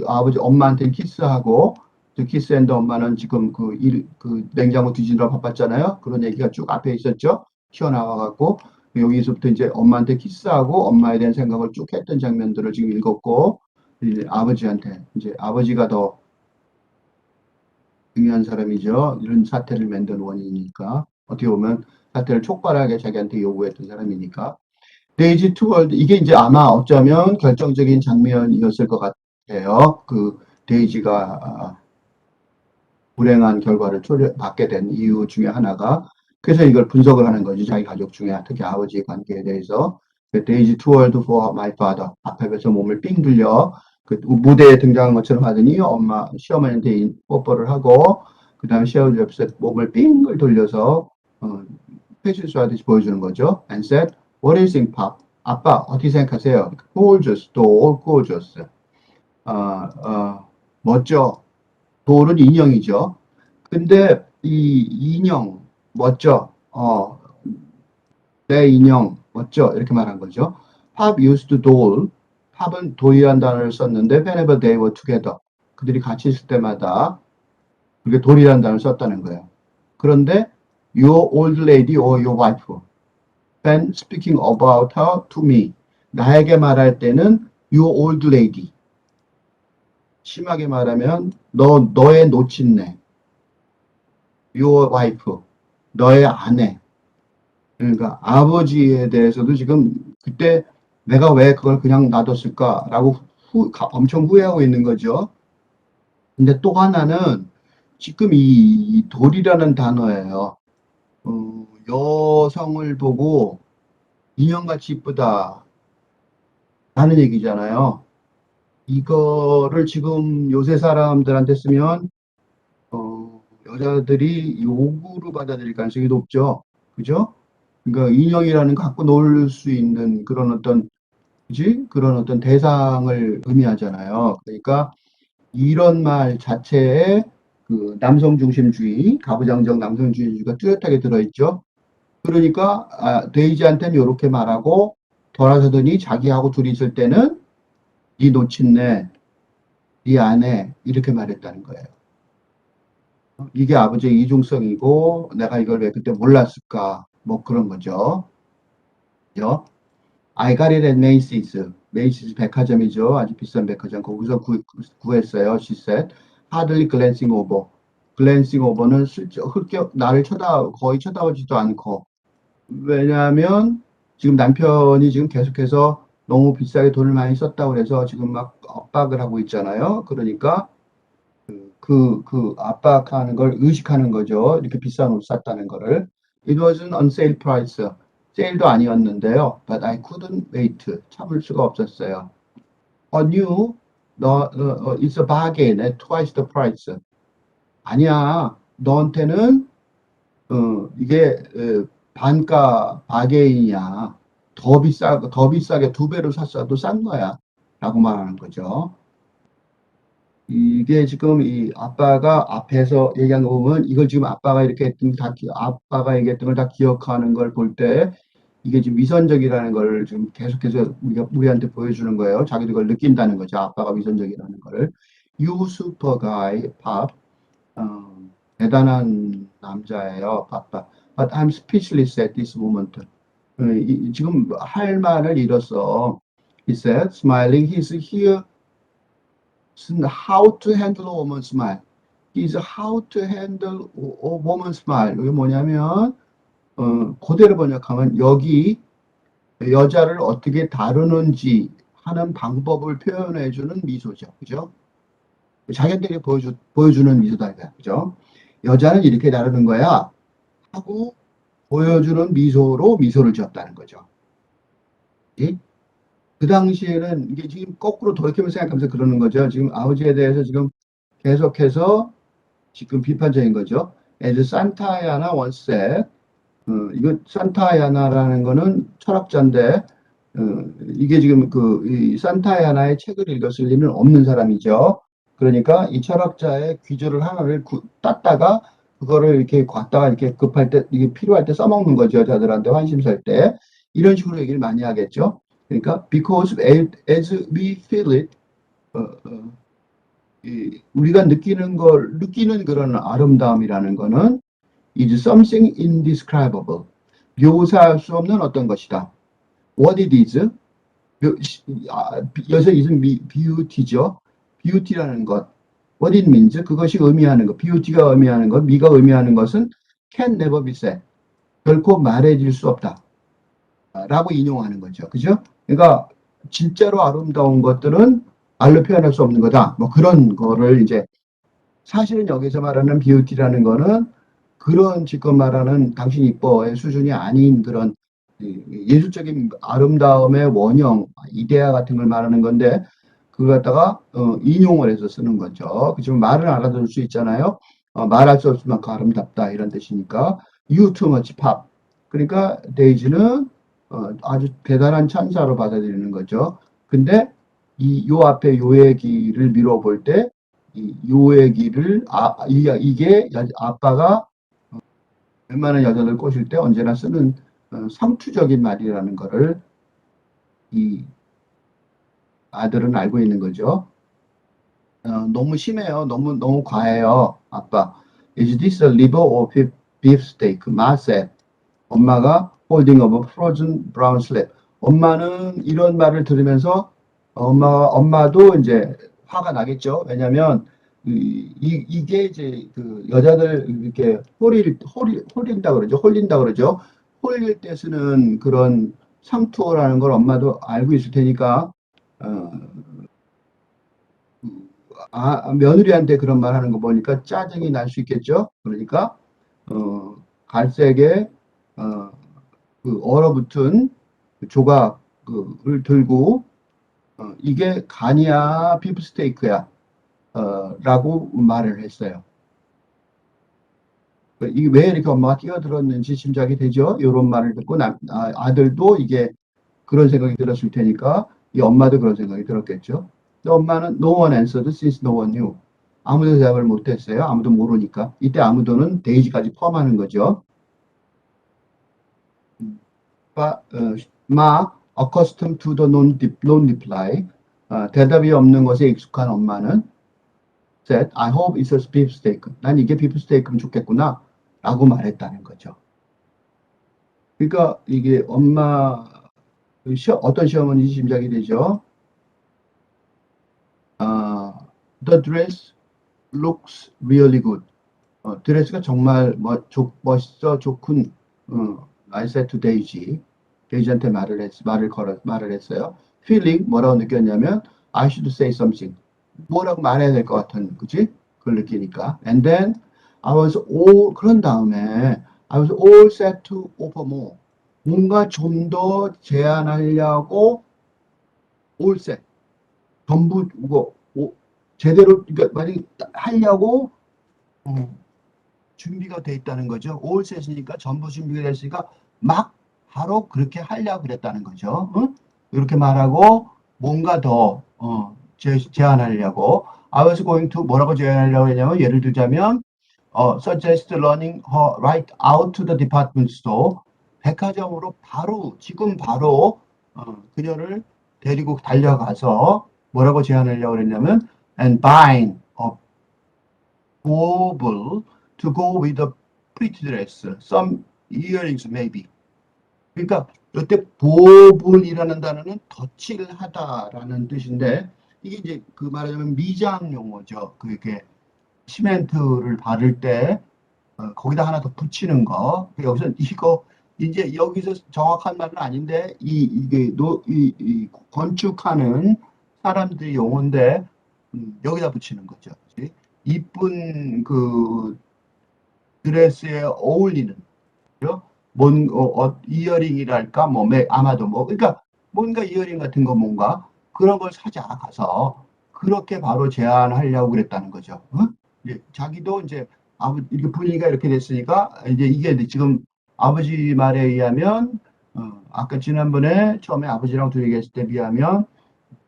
아버지 엄마한테 키스하고 키스앤드 엄마는 지금 그 냉장고 뒤지느라 바빴잖아요. 그런 얘기가 쭉 앞에 있었죠. 튀어나와갖고 여기서부터 이제 엄마한테 키스하고 엄마에 대한 생각을 쭉 했던 장면들을 지금 읽었고, 이제 아버지한테 이제 아버지가 더 중요한 사람이죠. 이런 사태를 만든 원인이니까. 어떻게 보면 사태를 촉발하게 자기한테 요구했던 사람이니까. 데이지 투월드, 이게 이제 아마 어쩌면 결정적인 장면이었을 것 같아요. 그 데이지가 불행한 결과를 받게 된 이유 중에 하나가. 그래서 이걸 분석을 하는 거지. 자기 가족 중에 특히 아버지의 관계에 대해서. 데이지 투월드 for my father. 앞에서 몸을 삥 들려 그 무대에 등장한 것처럼 하더니 엄마 시어머니한테 뽀뽀를 하고, 그 다음에 시어머니 옆에서 몸을 삥을 돌려서 패션쇼 하듯이 보여주는 거죠. And said, what do you think, Pop? 아빠 어떻게 생각하세요? Gorgeous, doll, gorgeous. 멋져. 도울은 인형이죠. 근데 이 인형 멋져. 내 인형 멋져. 이렇게 말한 거죠. Pop used doll. 팝은 도이란 단어를 썼는데 whenever they were together. 그들이 같이 있을 때마다 그게 돌이란 단어를 썼다는 거예요. 그런데 your old lady or your wife. When speaking about her to me. 나에게 말할 때는 your old lady. 심하게 말하면 너의 놓친내, your wife, 너의 아내. 그러니까 아버지에 대해서도 지금 그때 내가 왜 그걸 그냥 놔뒀을까라고 엄청 후회하고 있는 거죠. 근데 또 하나는 지금 이 돌이라는 단어예요. 여성을 보고 인형같이 이쁘다 라는 얘기잖아요. 이거를 지금 요새 사람들한테 쓰면 여자들이 욕으로 받아들일 가능성이 높죠. 그죠? 그러니까 인형이라는 거 갖고 놀 수 있는 그런 어떤, 그지? 그런 어떤 대상을 의미하잖아요. 그러니까 이런 말 자체에 그 남성 중심주의, 가부장적 남성주의가 뚜렷하게 들어있죠. 그러니까 데이지한테는 이렇게 말하고 돌아서더니 자기하고 둘이 있을 때는 네 놓친네, 네 아내 이렇게 말했다는 거예요. 이게 아버지의 이중성이고 내가 이걸 왜 그때 몰랐을까? 뭐 그런 거죠. 그죠? I got it at Macy's. 메이시스 백화점이죠. 아주 비싼 백화점. 거기서 구했어요. She said. Hardly glancing over. glancing over는 슬쩍 나를 거의 쳐다보지도 않고. 왜냐하면 지금 남편이 지금 계속해서 너무 비싸게 돈을 많이 썼다고 그래서 지금 막 압박을 하고 있잖아요. 그러니까 압박하는 걸 의식하는 거죠. 이렇게 비싼 옷 샀다는 거를. It wasn't on sale price. 세일도 아니었는데요. But I couldn't wait. 참을 수가 없었어요. new, it's a bargain at twice the price. 아니야. 너한테는 이게 반가 바게인이야. 더 비싸게 두 배로 샀어도 싼 거야. 라고 말하는 거죠. 이게 지금 이 아빠가 앞에서 얘기한 거 보면 이걸 지금 아빠가 이렇게 했던 아빠가 얘기했던 걸 다 기억하는 걸 볼 때 이게 지금 위선적이라는 걸 지금 계속해서 우리한테 보여주는 거예요. 자기도 그걸 느낀다는 거죠. 아빠가 위선적이라는 거를. You super guy, 밥. 대단한 남자예요, 아빠. But I'm speechless at this moment. 지금 할 말을 잃었어. He said, smiling. He's here how to handle a woman's smile. is how to handle a woman's smile. 이게 뭐냐면 그대로 번역하면 여기 여자를 어떻게 다루는지 하는 방법을 표현해주는 미소죠. 그죠? 자기한테 보여주는 미소다. 이거야. 그죠? 여자는 이렇게 다루는 거야. 하고 보여주는 미소로 미소를 지었다는 거죠. 예? 그 당시에는 이게 지금 거꾸로 돌이켜서 생각하면서 그러는 거죠. 지금 아버지에 대해서 지금 계속해서 지금 비판적인 거죠. As Santayana once said, 이거 산타야나라는 거는 철학자인데, 이게 지금 이 산타야나의 책을 읽었을 리는 없는 사람이죠. 그러니까 이 철학자의 귀조를 하나를 땄다가 그거를 이렇게 갖다가 이렇게 급할 때, 이게 필요할 때 써먹는 거죠. 여자들한테 환심살 때. 이런 식으로 얘기를 많이 하겠죠. 그러니까, because as we feel it, 어, 어, 우리가 느끼는 그런 아름다움이라는 거는 is something indescribable. 묘사할 수 없는 어떤 것이다. What it is? 여기서 있은 beauty죠. beauty라는 것. What it means? 그것이 의미하는 것. beauty가 의미하는 것, 미가 의미하는 것은 can never be said. 결코 말해질 수 없다. 라고 인용하는 거죠. 그죠? 그러니까 진짜로 아름다운 것들은 말로 표현할 수 없는 거다. 뭐 그런 거를 이제 사실은 여기서 말하는 비우티라는 거는 그런 지금 말하는 당신 이뻐의 수준이 아닌 그런 예술적인 아름다움의 원형, 이데아 같은 걸 말하는 건데 그걸 갖다가 인용을 해서 쓰는 거죠. 그지만 말은 알아들을 수 있잖아요. 말할 수 없을 만큼 아름답다 이런 뜻이니까 You too much pop. 그러니까 데이지는 아주 대단한 찬사로 받아들이는 거죠. 근데 요 앞에 요 얘기를 밀어볼 때 요 얘기를 이게 아빠가 웬만한 여자들 꼬실 때 언제나 쓰는 상투적인 말이라는 거를 이 아들은 알고 있는 거죠. 너무 심해요. 너무 과해요. 아빠. Is this a liver or beef steak? Ma said. 엄마가 holding up a frozen brown slab. 엄마는 이런 말을 들으면서 엄마도 이제 화가 나겠죠. 왜냐면 이게 이제 그 여자들 이렇게 홀린다 그러죠. 홀린다 그러죠. 홀릴 때 쓰는 그런 상투어라는 걸 엄마도 알고 있을 테니까 어, 며느리한테 그런 말 하는 거 보니까 짜증이 날 수 있겠죠? 그러니까, 갈색의, 어, 그 얼어붙은 그 조각을 들고, 이게 간이야, 비프스테이크야, 라고 말을 했어요. 이게 왜 이렇게 엄마가 끼어들었는지 짐작이 되죠? 이런 말을 듣고 아들도 이게 그런 생각이 들었을 테니까 이 엄마도 그런 생각이 들었겠죠. 근데 엄마는 no one answered since no one knew. 아무도 대답을 못했어요. 아무도 모르니까. 이때 아무도는 데이지까지 포함하는 거죠. 마, accustomed to the non-reply. 대답이 없는 것에 익숙한 엄마는 said, I hope it's a beefsteak. 난 이게 비프스테이크면 좋겠구나. 라고 말했다는 거죠. 그러니까 이게 어떤 시어머니인지 짐작이 되죠. The dress looks really good. 드레스가 정말 멋있어, 좋군. I said to Daisy. 데이지한테 말을 했어요. Feeling 뭐라고 느꼈냐면 I should say something. 뭐라고 말해야 될 것 같은, 그치? 그걸 느끼니까. And then 그런 다음에 I was all set to offer more. 뭔가 좀 더 제안하려고 all set. 전부 제대로 그러니까 만약 하려고 어, 준비가 돼 있다는 거죠. all set이니까 전부 준비가 됐으니까 막 바로 그렇게 하려고 그랬다는 거죠. 응? 이렇게 말하고 뭔가 더 제안하려고 I was going to 뭐라고 제안하려고 했냐면 예를 들자면 suggest running her right out to the department store. 백화점으로 지금 바로 그녀를 데리고 달려가서 뭐라고 제안하려고 했냐면 and buying a bauble to go with a pretty dress, some earrings maybe. 그러니까 이때 보블이라는 단어는 덧칠을 하다라는 뜻인데 이게 이제 그 말하자면 미장 용어죠. 그게 시멘트를 바를 때 거기다 하나 더 붙이는 거. 여기서 이거 이제 여기서 정확한 말은 아닌데 이 건축하는 사람들이 용어인데 여기다 붙이는 거죠. 그치? 이쁜 그 드레스에 어울리는 그죠? 이어링이랄까 아마도 그러니까 뭔가 이어링 같은 거 뭔가 그런 걸 사자 가서 그렇게 바로 제안하려고 그랬다는 거죠. 이제 자기도 이제 이렇게 분위기가 이렇게 됐으니까 이제 이게 지금 아버지 말에 의하면 아까 지난번에 처음에 아버지랑 둘이 얘기했을 때 비하면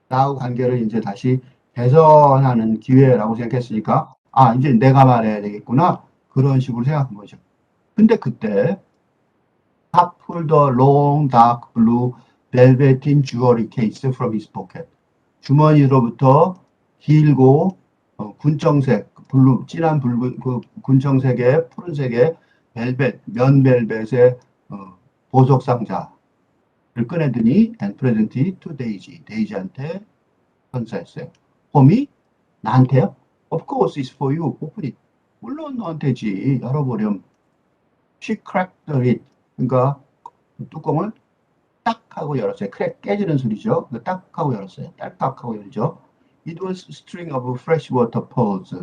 나하고 관계를 이제 다시 개선하는 기회라고 생각했으니까 이제 내가 말해야 되겠구나 그런 식으로 생각한 거죠. 근데 그때 top pulled a long dark blue velveteen jewelry case from his pocket. 주머니로부터 길고 군청색, 진한 군청색의 푸른색의 면벨벳의 보석 상자를 꺼내더니 and presented it to Daisy. 데이지한테 선사했어요. 홈이 나한테요? Of course it's for you. 오픈 it. 물론 너한테지. 열어보렴. She cracked the lid. 그러니까 뚜껑을 딱 하고 열었어요. 크랙 깨지는 소리죠. 딱 하고 열었어요. 딸깍 하고 열죠. It was a string of freshwater pearls.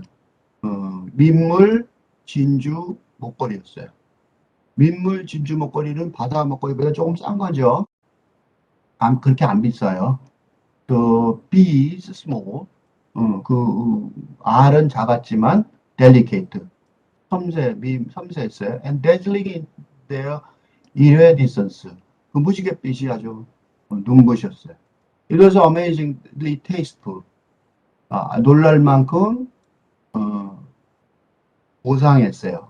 민물 진주 목걸이였어요. 민물 진주 목걸이는 바다 목걸이보다 조금 싼 거죠. 그렇게 안 비싸요. B is small. R은 작았지만 delicate. 섬세했어요. And dazzling in their iridescence. 그 무지갯빛이 아주 눈부셨어요. It was amazingly tasteful. 놀랄 만큼 고상했어요.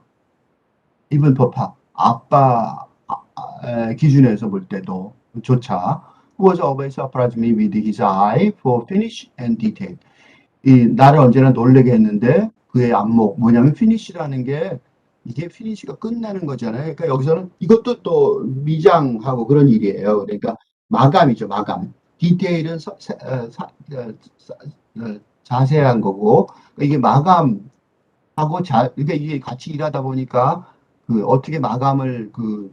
Even papa, 아빠 기준에서 볼 때도 조차 who was always surprised me with his eye for finish and detail. 나를 언제나 놀라게 했는데 그의 안목 뭐냐면 finish라는 게 이게 피니시가 끝나는 거잖아요. 그러니까 여기서는 이것도 또 미장하고 그런 일이에요. 그러니까 마감이죠, 마감. 디테일은 자세한 거고 이게 마감하고 그러니까 이게 같이 일하다 보니까 어떻게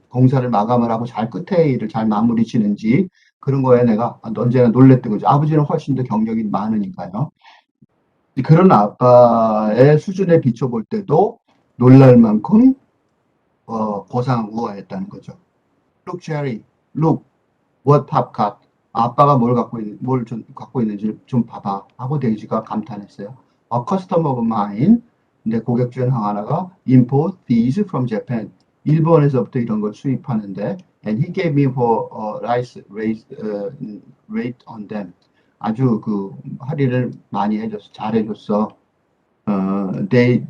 공사를 마감을 하고 잘 끝에 일을 잘 마무리 지는지 그런 거에 내가 언제나 놀랬던 거죠. 아버지는 훨씬 더 경력이 많으니까요. 그런 아빠의 수준에 비춰볼 때도 놀랄 만큼 고상우아했다는 거죠. Look, Jerry. Look, what Pop got. 아빠가 뭘 갖고 있는지 좀 봐봐. 하고 데이지가 감탄했어요. A customer of mine. 근데 고객 중 하나가 import these from Japan. 일본에서부터 이런 걸 수입하는데, and he gave me for rice rate on them. 아주 그 할인을 많이 해줬어, 잘해줬어. They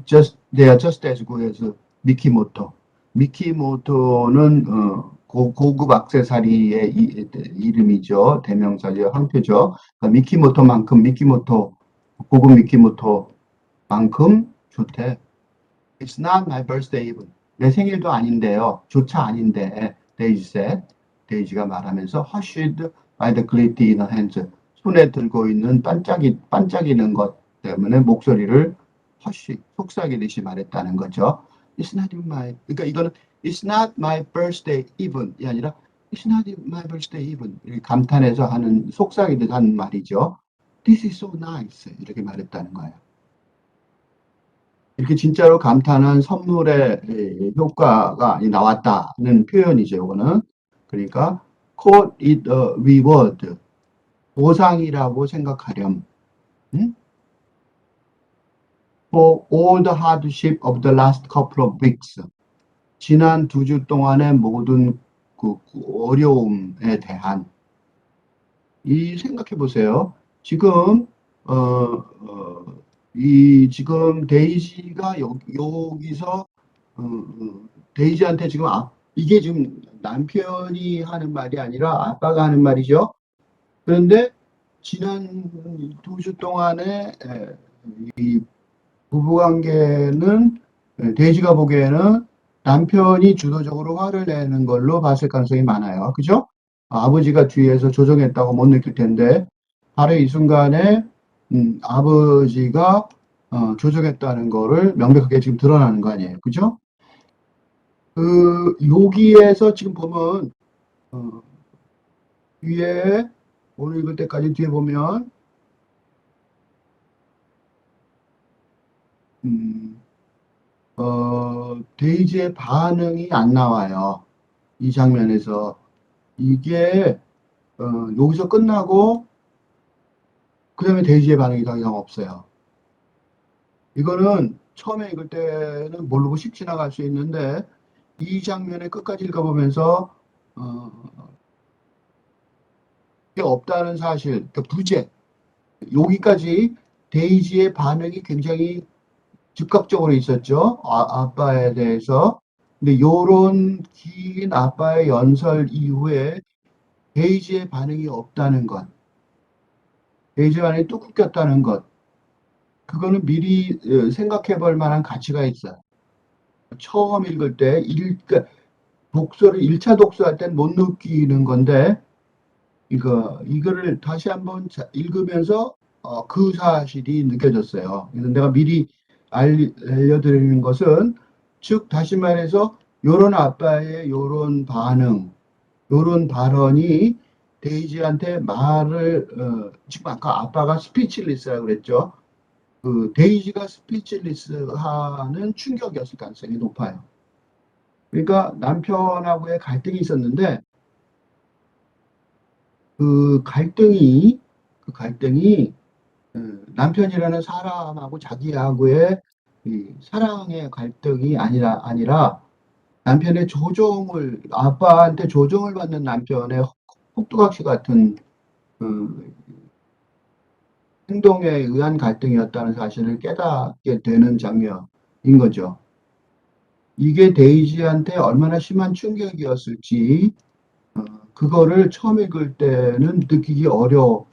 are just as good as 미키모토. 미키모토는 고급 액세서리의 이름이죠. 대명사죠. 형태죠. 그러니까 고급 미키모토만큼 좋대. It's not my birthday even. 내 생일도 아닌데요. 조차 아닌데. Daisy said. 데이지가 말하면서 hushed by the glitter in her hands. 손에 들고 있는 반짝이는 것 때문에 목소리를 속삭이듯이 말했다는 거죠. It's not even 그러니까 이거는 It's not my birthday even이 아니라 It's not my birthday even. 이렇게 감탄해서 하는 속삭이듯 하는 말이죠. This is so nice. 이렇게 말했다는 거예요. 이렇게 진짜로 감탄한 선물의 효과가 나왔다는 표현이죠. 이거는 그러니까 call it a reward. 보상이라고 생각하렴. 응? For all the hardship of the last couple of weeks. 지난 2주 동안의 모든 그 어려움에 대한 생각해 보세요. 지금 지금 데이지가 여기서 데이지한테 지금 이게 지금 남편이 하는 말이 아니라 아빠가 하는 말이죠. 그런데 지난 2주 동안의 이 부부관계는 데이지가 보기에는 남편이 주도적으로 화를 내는 걸로 봤을 가능성이 많아요. 그죠? 아버지가 뒤에서 조정했다고 못 느낄 텐데 바로 이 순간에 아버지가 조정했다는 거를 명백하게 지금 드러나는 거 아니에요. 그죠? 여기에서 지금 보면 뒤에 오늘 읽을 때까지 뒤에 보면 데이지의 반응이 안 나와요. 이 장면에서. 이게 여기서 끝나고 그 다음에 데이지의 반응이 더 이상 없어요. 이거는 처음에 읽을 때는 모르고 씩 지나갈 수 있는데 이 장면의 끝까지 읽어보면서 이게 없다는 사실, 그러니까 부재, 여기까지 데이지의 반응이 굉장히 즉각적으로 있었죠. 아빠에 대해서. 근데 요런 긴 아빠의 연설 이후에 데이지의 반응이 없다는 것, 데이지의 반응이 뚝 끊겼다는 것, 그거는 미리 생각해 볼 만한 가치가 있어요. 처음 읽을 때, 그러니까 독서를 1차 독서할 땐 못 느끼는 건데, 이거를 다시 한번 읽으면서 그 사실이 느껴졌어요. 그래서 내가 미리 알려드리는 것은, 즉, 다시 말해서, 요런 아빠의 요런 반응, 요런 발언이 데이지한테 지금 아까 아빠가 스피치리스라고 그랬죠. 데이지가 스피치리스하는 충격이었을 가능성이 높아요. 그러니까 남편하고의 갈등이 있었는데, 그 갈등이 남편이라는 사람하고 자기하고의 사랑의 갈등이 아니라 남편의 아빠한테 조종을 받는 남편의 혹두각시 같은 행동에 의한 갈등이었다는 사실을 깨닫게 되는 장면인 거죠. 이게 데이지한테 얼마나 심한 충격이었을지 그거를 처음 읽을 때는 느끼기 어려워서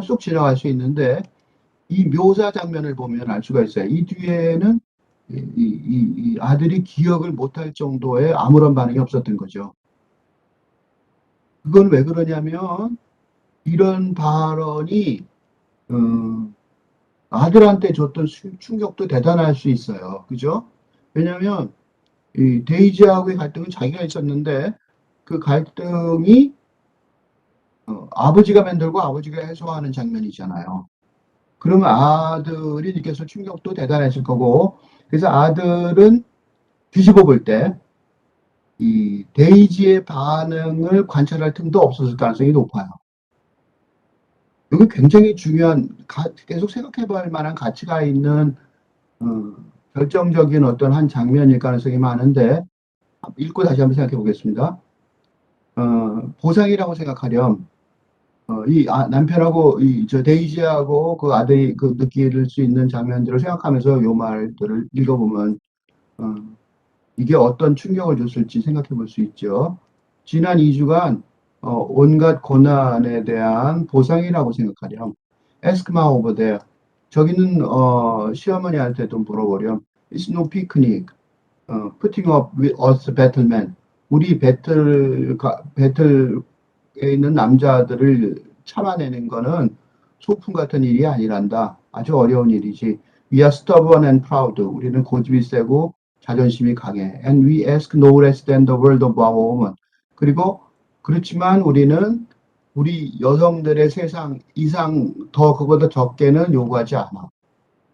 쑥 지나갈 수 있는데 이 묘사 장면을 보면 알 수가 있어요. 이 뒤에는 이 아들이 기억을 못할 정도의 아무런 반응이 없었던 거죠. 그건 왜 그러냐면 이런 발언이 아들한테 줬던 충격도 대단할 수 있어요. 그죠? 왜냐하면 이 데이지하고의 갈등은 자기가 있었는데 그 갈등이 아버지가 만들고 아버지가 해소하는 장면이잖아요. 그러면 아들이 느꼈을 충격도 대단했을 거고, 그래서 아들은 뒤집어 볼 때, 이 데이지의 반응을 관찰할 틈도 없었을 가능성이 높아요. 이게 굉장히 중요한, 계속 생각해 볼 만한 가치가 있는, 어, 결정적인 어떤 한 장면일 가능성이 많은데, 읽고 다시 한번 생각해 보겠습니다. 보상이라고 생각하렴. 남편하고 저 데이지하고 그 아들이 그 느낄 수 있는 장면들을 생각하면서 요 말들을 읽어보면 어, 이게 어떤 충격을 줬을지 생각해 볼 수 있죠. 지난 2주간 온갖 고난에 대한 보상이라고 생각하렴. Ask ma over there. 저기는 시어머니한테도 물어보렴. It's no picnic. Putting up with us battlemen. 우리 배틀에 있는 남자들을 참아내는 거는 소풍 같은 일이 아니란다. 아주 어려운 일이지. We are stubborn and proud. 우리는 고집이 세고 자존심이 강해. And we ask no less than the world of our women. 그리고 그렇지만 우리는 우리 여성들의 세상 이상 더 그보다 적게는 요구하지 않아.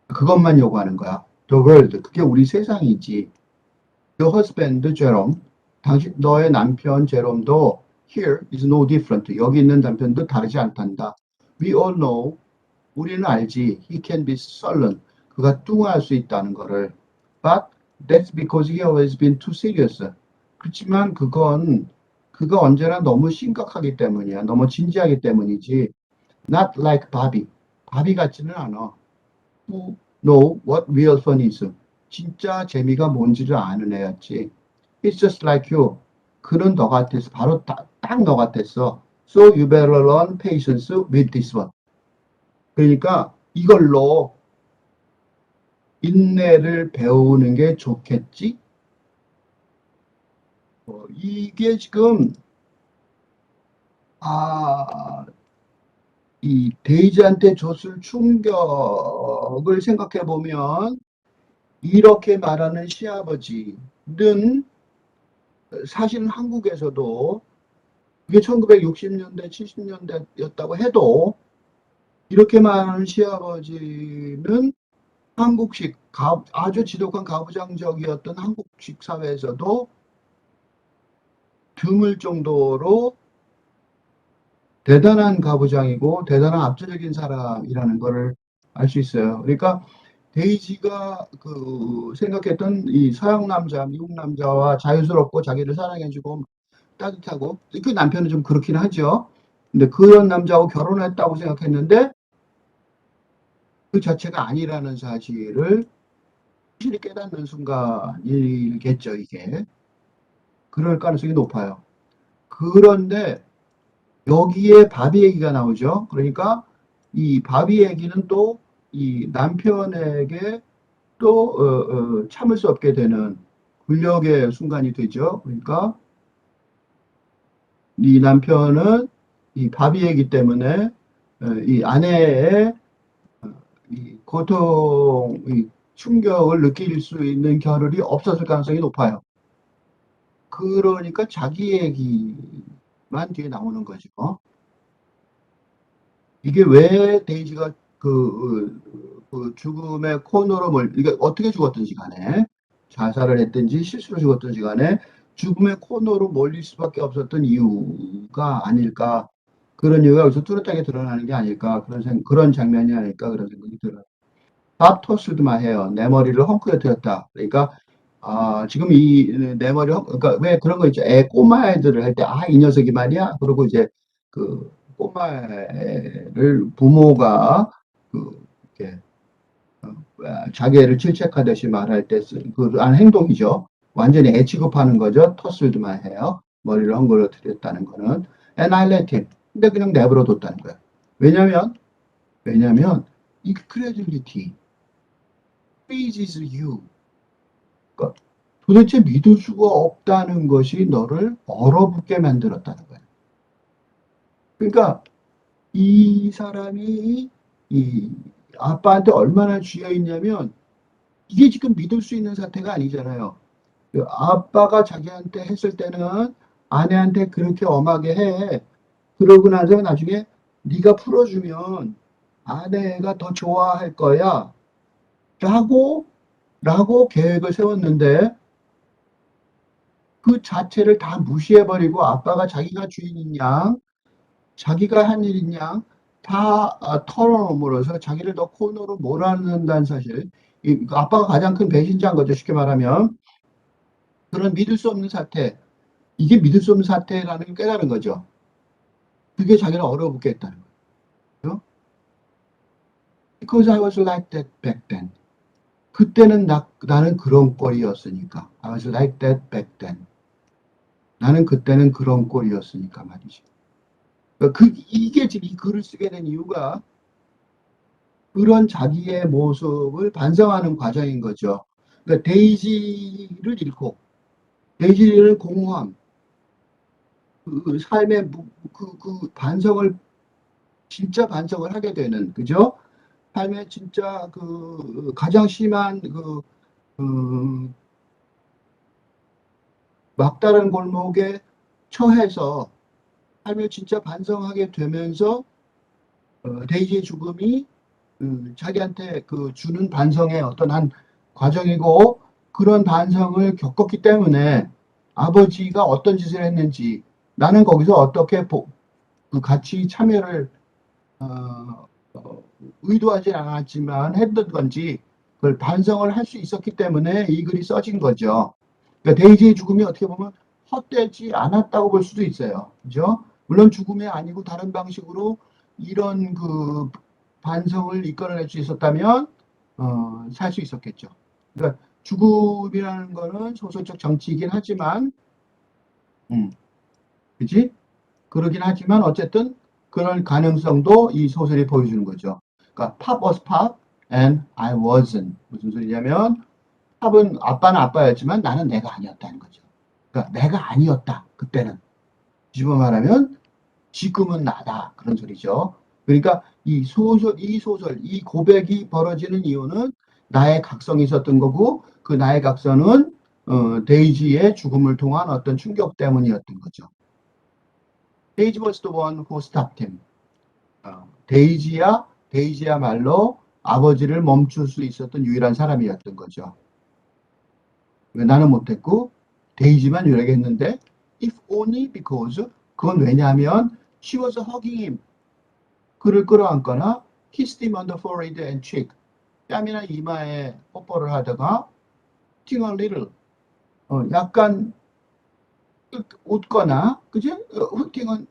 그것만 요구하는 거야. The world. 그게 우리 세상이지. Your husband, Jerome. 너의 남편 제롬도 here is no different. 여기 있는 남편도 다르지 않단다. We all know. 우리는 알지. He can be sullen. 그가 뚱할 수 있다는 거를. But that's because he always been too serious. 그렇지만 그가 언제나 너무 심각하기 때문이야. 너무 진지하기 때문이지. Not like Bobby. 바비 같지는 않아. Who know what real fun is. 진짜 재미가 뭔지를 아는 애였지. It's just like you. 그는 너 같았어. 바로 딱 너 같았어. So you better learn patience with this one. 그러니까 이걸로 인내를 배우는 게 좋겠지? 이게 지금 이 데이지한테 줬을 충격을 생각해 보면 이렇게 말하는 시아버지는 사실은 한국에서도 이게 1960년대, 70년대였다고 해도 이렇게 말하는 시아버지는 한국식 아주 지독한 가부장적이었던 한국식 사회에서도 드물 정도로 대단한 가부장이고 대단한 압도적인 사람이라는 것을 알 수 있어요. 그러니까 데이지가 생각했던 이 서양 남자, 미국 남자와 자유스럽고 자기를 사랑해주고 따뜻하고 그 남편은 좀 그렇긴 하죠. 근데 그런 남자하고 결혼했다고 생각했는데 그 자체가 아니라는 사실을 확실히 깨닫는 순간이겠죠, 이게. 그럴 가능성이 높아요. 그런데 여기에 바비 얘기가 나오죠. 그러니까 이 바비 얘기는 또 이 남편에게 또 참을 수 없게 되는 굴욕의 순간이 되죠. 그러니까 이 남편은 이 바비 얘기 때문에 이 아내의 이 고통, 이 충격을 느낄 수 있는 겨를이 없었을 가능성이 높아요. 그러니까 자기 얘기만 뒤에 나오는 거죠. 이게 왜 데이지가 그 죽음의 코너로 이게 어떻게 죽었든지 간에 자살을 했든지 실수로 죽었든지 간에 죽음의 코너로 몰릴 수밖에 없었던 이유가 아닐까. 그런 이유가 여기서 뚜렷하게 드러나는 게 아닐까. 그런 장면이 아닐까. 그런 생각이 들어요. 밥 토스드만 해요. 내 머리를 헝클어뜨렸다. 그러니까 지금 내 머리 그러니까 왜 그런 거 있죠. 꼬마 애들을 할 때 이 녀석이 말이야. 그리고 이제 그 꼬마를 부모가 이렇게 자기 애를 질책하듯이 말할 때 그한 행동이죠. 완전히 애 취급하는 거죠. 토스드만 해요. 머리를 헝클어뜨렸다는 거는. And I let him. 근데 그냥 내버려 뒀다는 거야. 왜냐면 이 credibility freezes you. 그러니까 도대체 믿을 수가 없다는 것이 너를 얼어붙게 만들었다는 거야. 그러니까 이 사람이 이 아빠한테 얼마나 쥐어 있냐면 이게 지금 믿을 수 있는 사태가 아니잖아요. 아빠가 자기한테 했을 때는 아내한테 그렇게 엄하게 해. 그러고 나서 나중에 네가 풀어주면 아내가 더 좋아할 거야. 라고 계획을 세웠는데 그 자체를 다 무시해버리고 아빠가 자기가 주인인 양, 자기가 한 일인 양 다 털어놓음으로써 자기를 더 코너로 몰아넣는다는 사실. 아빠가 가장 큰 배신자인 거죠. 쉽게 말하면. 그런 믿을 수 없는 사태. 이게 믿을 수 없는 사태라는 걸 깨달은 거죠. 그게 자기를 얼어붙게 했다는 거예요. Because I was like that back then. 그때는 나는 그런 꼴이었으니까. I was like that back then. 나는 그때는 그런 꼴이었으니까 말이죠. 이게 지금 이 글을 쓰게 된 이유가 그런 자기의 모습을 반성하는 과정인 거죠. 그러니까 데이지를 잃고, 데이지를 공허함, 삶의 반성을, 진짜 반성을 하게 되는, 그죠? 삶의 진짜 가장 심한 그 막다른 골목에 처해서 삶을 진짜 반성하게 되면서 데이지의 죽음이 자기한테 주는 반성의 어떤 한 과정이고 그런 반성을 겪었기 때문에 아버지가 어떤 짓을 했는지 나는 거기서 어떻게 같이 참여를 의도하지 않았지만 했던 건지 그걸 반성을 할 수 있었기 때문에 이 글이 써진 거죠. 그러니까 데이지의 죽음이 어떻게 보면 헛되지 않았다고 볼 수도 있어요. 그죠? 물론 죽음이 아니고 다른 방식으로 이런 반성을 이끌어낼 수 있었다면 살 수 있었겠죠. 그러니까 죽음이라는 거는 소설적 정치이긴 하지만, 그지? 그러긴 하지만 어쨌든 그런 가능성도 이 소설이 보여주는 거죠. 그러니까 pop was pop and I wasn't. 무슨 소리냐면 팝은 아빠는 아빠였지만 나는 내가 아니었다는 거죠. 그러니까 내가 아니었다. 그때는. 뒤집어 말하면 지금은 나다. 그런 소리죠. 그러니까 이 고백이 벌어지는 이유는 나의 각성이 있었던 거고 그 나의 각성은 데이지의 죽음을 통한 어떤 충격 때문이었던 거죠. 데이지 was the one who stopped him. 데이지야말로 아버지를 멈출 수 있었던 유일한 사람이었던 거죠. 나는 못했고 데이지만 유일하게 했는데 if only because 그건 왜냐하면 she was hugging him. 그를 끌어안거나 kissed him on the forehead and cheek. 뺨이나 이마에 뽀뽀를 하다가 ting a little. 약간 웃거나 그지? 팅은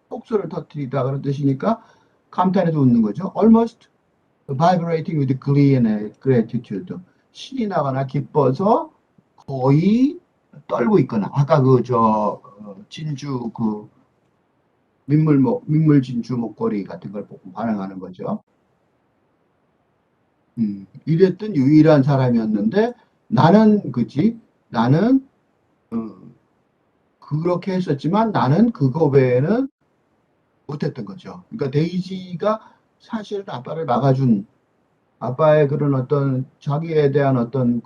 폭소를 터뜨리다 그런 뜻이니까 감탄해서 웃는 거죠. Almost vibrating with glee and gratitude. 신이 나거나 기뻐서 거의 떨고 있거나 아까 진주 민물 진주 목걸이 같은 걸 보고 반응하는 거죠. 이랬던 유일한 사람이었는데 나는 그렇게 했었지만 나는 그거 외에는 못했던 거죠. 그러니까 데이지가 사실은 아빠를 막아준 아빠의 그런 어떤 자기에 대한 어떤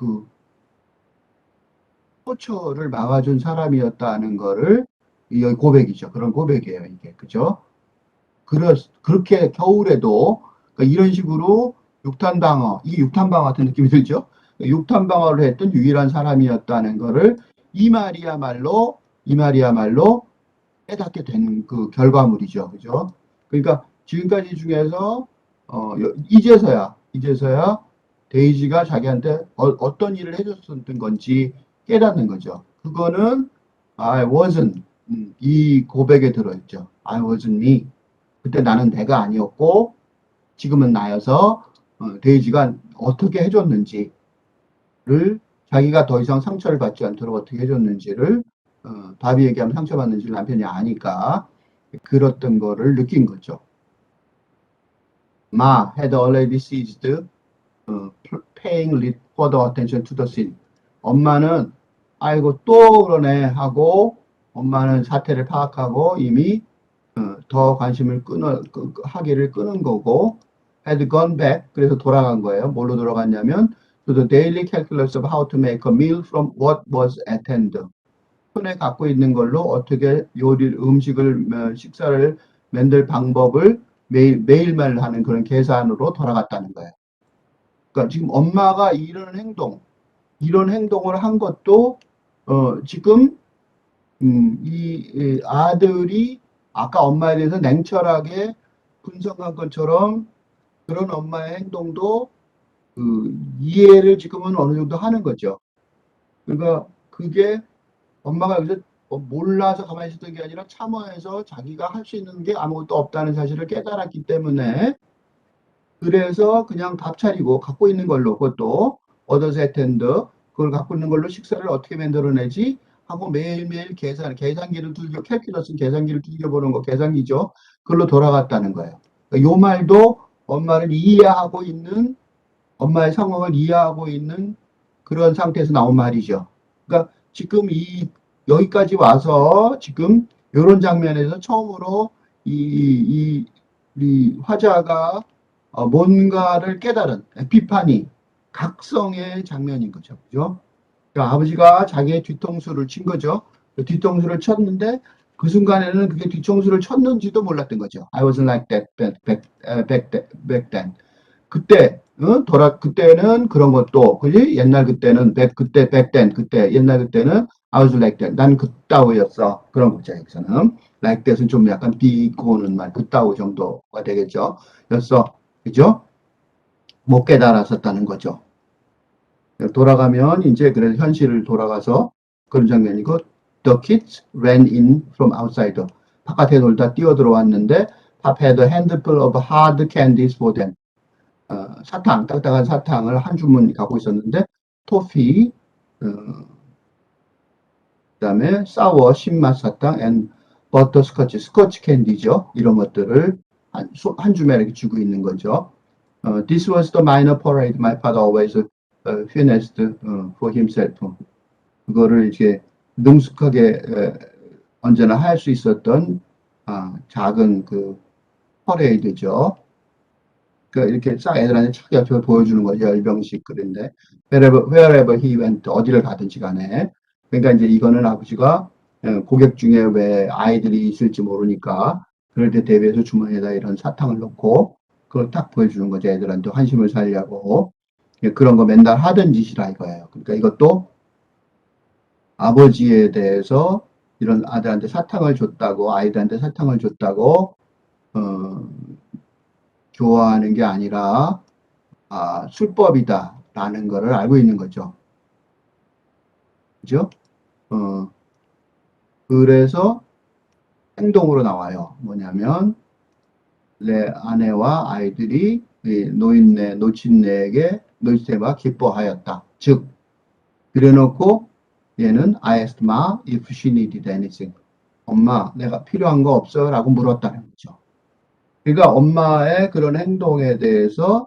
호처를 막아준 사람이었다는 거를 이 고백이죠. 그런 고백이에요, 이게. 그죠? 그렇게 겨울에도 그러니까 이런 식으로 이게 육탄방어 같은 느낌이 들죠? 육탄방어를 했던 유일한 사람이었다는 거를 이 말이야말로 깨닫게 된 결과물이죠. 그죠? 그러니까 지금까지 중에서 이제서야 데이지가 자기한테 어떤 일을 해줬었던 건지 깨닫는 거죠. 그거는 I wasn't 이 고백에 들어있죠. I wasn't me. 그때 나는 내가 아니었고 지금은 나여서 데이지가 어떻게 해줬는지를 자기가 더 이상 상처를 받지 않도록 어떻게 해줬는지를 바비 얘기하면 상처받는지를 남편이 아니까 그랬던 거를 느낀 거죠. Ma had already ceased paying further attention to the scene. 엄마는 아이고 또 그러네 하고 엄마는 사태를 파악하고 이미 더 관심을 하기를 끄는 거고 had gone back 그래서 돌아간 거예요. 뭘로 돌아갔냐면 to the daily calculus of how to make a meal from what was at hand. 손에 갖고 있는 걸로 어떻게 식사를 만들 방법을 매일매일 하는 그런 계산으로 돌아갔다는 거예요. 그러니까 지금 엄마가 이런 행동을 한 것도, 지금, 이 아들이 아까 엄마에 대해서 냉철하게 분석한 것처럼 그런 엄마의 행동도 이해를 지금은 어느 정도 하는 거죠. 그러니까 그게 엄마가 여기서 몰라서 가만히 있었던 게 아니라 참아해서 자기가 할 수 있는 게 아무것도 없다는 사실을 깨달았기 때문에 그래서 그냥 밥 차리고 갖고 있는 걸로 그것도 어더세텐드 그걸 갖고 있는 걸로 식사를 어떻게 만들어내지 하고 매일매일 계산기를 캘큘러스 계산기를 두들겨보는 거 계산기죠. 그걸로 돌아갔다는 거예요. 그러니까 요 말도 엄마의 상황을 이해하고 있는 그런 상태에서 나온 말이죠. 그러니까 지금 여기까지 와서 지금 이런 장면에서 처음으로 이 화자가 뭔가를 깨달은 에피파니, 각성의 장면인 거죠. 그죠? 그러니까 아버지가 자기의 뒤통수를 친 거죠. 그 뒤통수를 쳤는데 그 순간에는 그게 뒤통수를 쳤는지도 몰랐던 거죠. I wasn't like that back then. 그때, 그때는 그런 것도, 그지? 옛날 그때는, back then, 그때, 옛날 그때는, I was like that. 난 그따위였어. 그런 거죠, 여기서는. like that은 좀 약간 비꼬는 말, 그따위 정도가 되겠죠. 였어. 그죠? 못 깨달았었다는 거죠. 돌아가면, 이제, 그래서 현실을 돌아가서 그런 장면이고, the kids ran in from outside. 바깥에 놀다 뛰어 들어왔는데, Pop had a handful of hard candies for them. 딱딱한 사탕을 한 주문 갖고 있었는데, 토피, 그다음에 사워, 신맛 사탕, and 버터스코치, 스코치 캔디죠. 이런 것들을 한 주면 이렇게 주고 있는 거죠. This was the minor parade my father always finished for himself. 그거를 이제 능숙하게 언제나 할 수 있었던 작은 그 퍼레이드죠. 그러니까 이렇게 싹 애들한테 착 옆에서 보여주는 거죠. 열병식 그런데 wherever he went 어디를 가든지 간에 그러니까 이제 이거는 아버지가 고객 중에 왜 아이들이 있을지 모르니까 그럴 때 대비해서 주머니에다 이런 사탕을 넣고 그걸 딱 보여주는 거죠. 애들한테 환심을 살려고 그런 거 맨날 하던 짓이라 이거예요. 그러니까 이것도 아버지에 대해서 이런 아들한테 사탕을 줬다고 아이들한테 사탕을 줬다고 어, 좋아하는 게 아니라 술법이다라는 거를 알고 있는 거죠. 그죠? 어, 그래서 행동으로 나와요. 뭐냐면, 내 아내와 아이들이 노친네가 기뻐하였다. 즉, 그래놓고 얘는 I asked ma if she needed anything. 엄마, 내가 필요한 거 없어? 라고 물었다는 거죠. 그러니까 엄마의 그런 행동에 대해서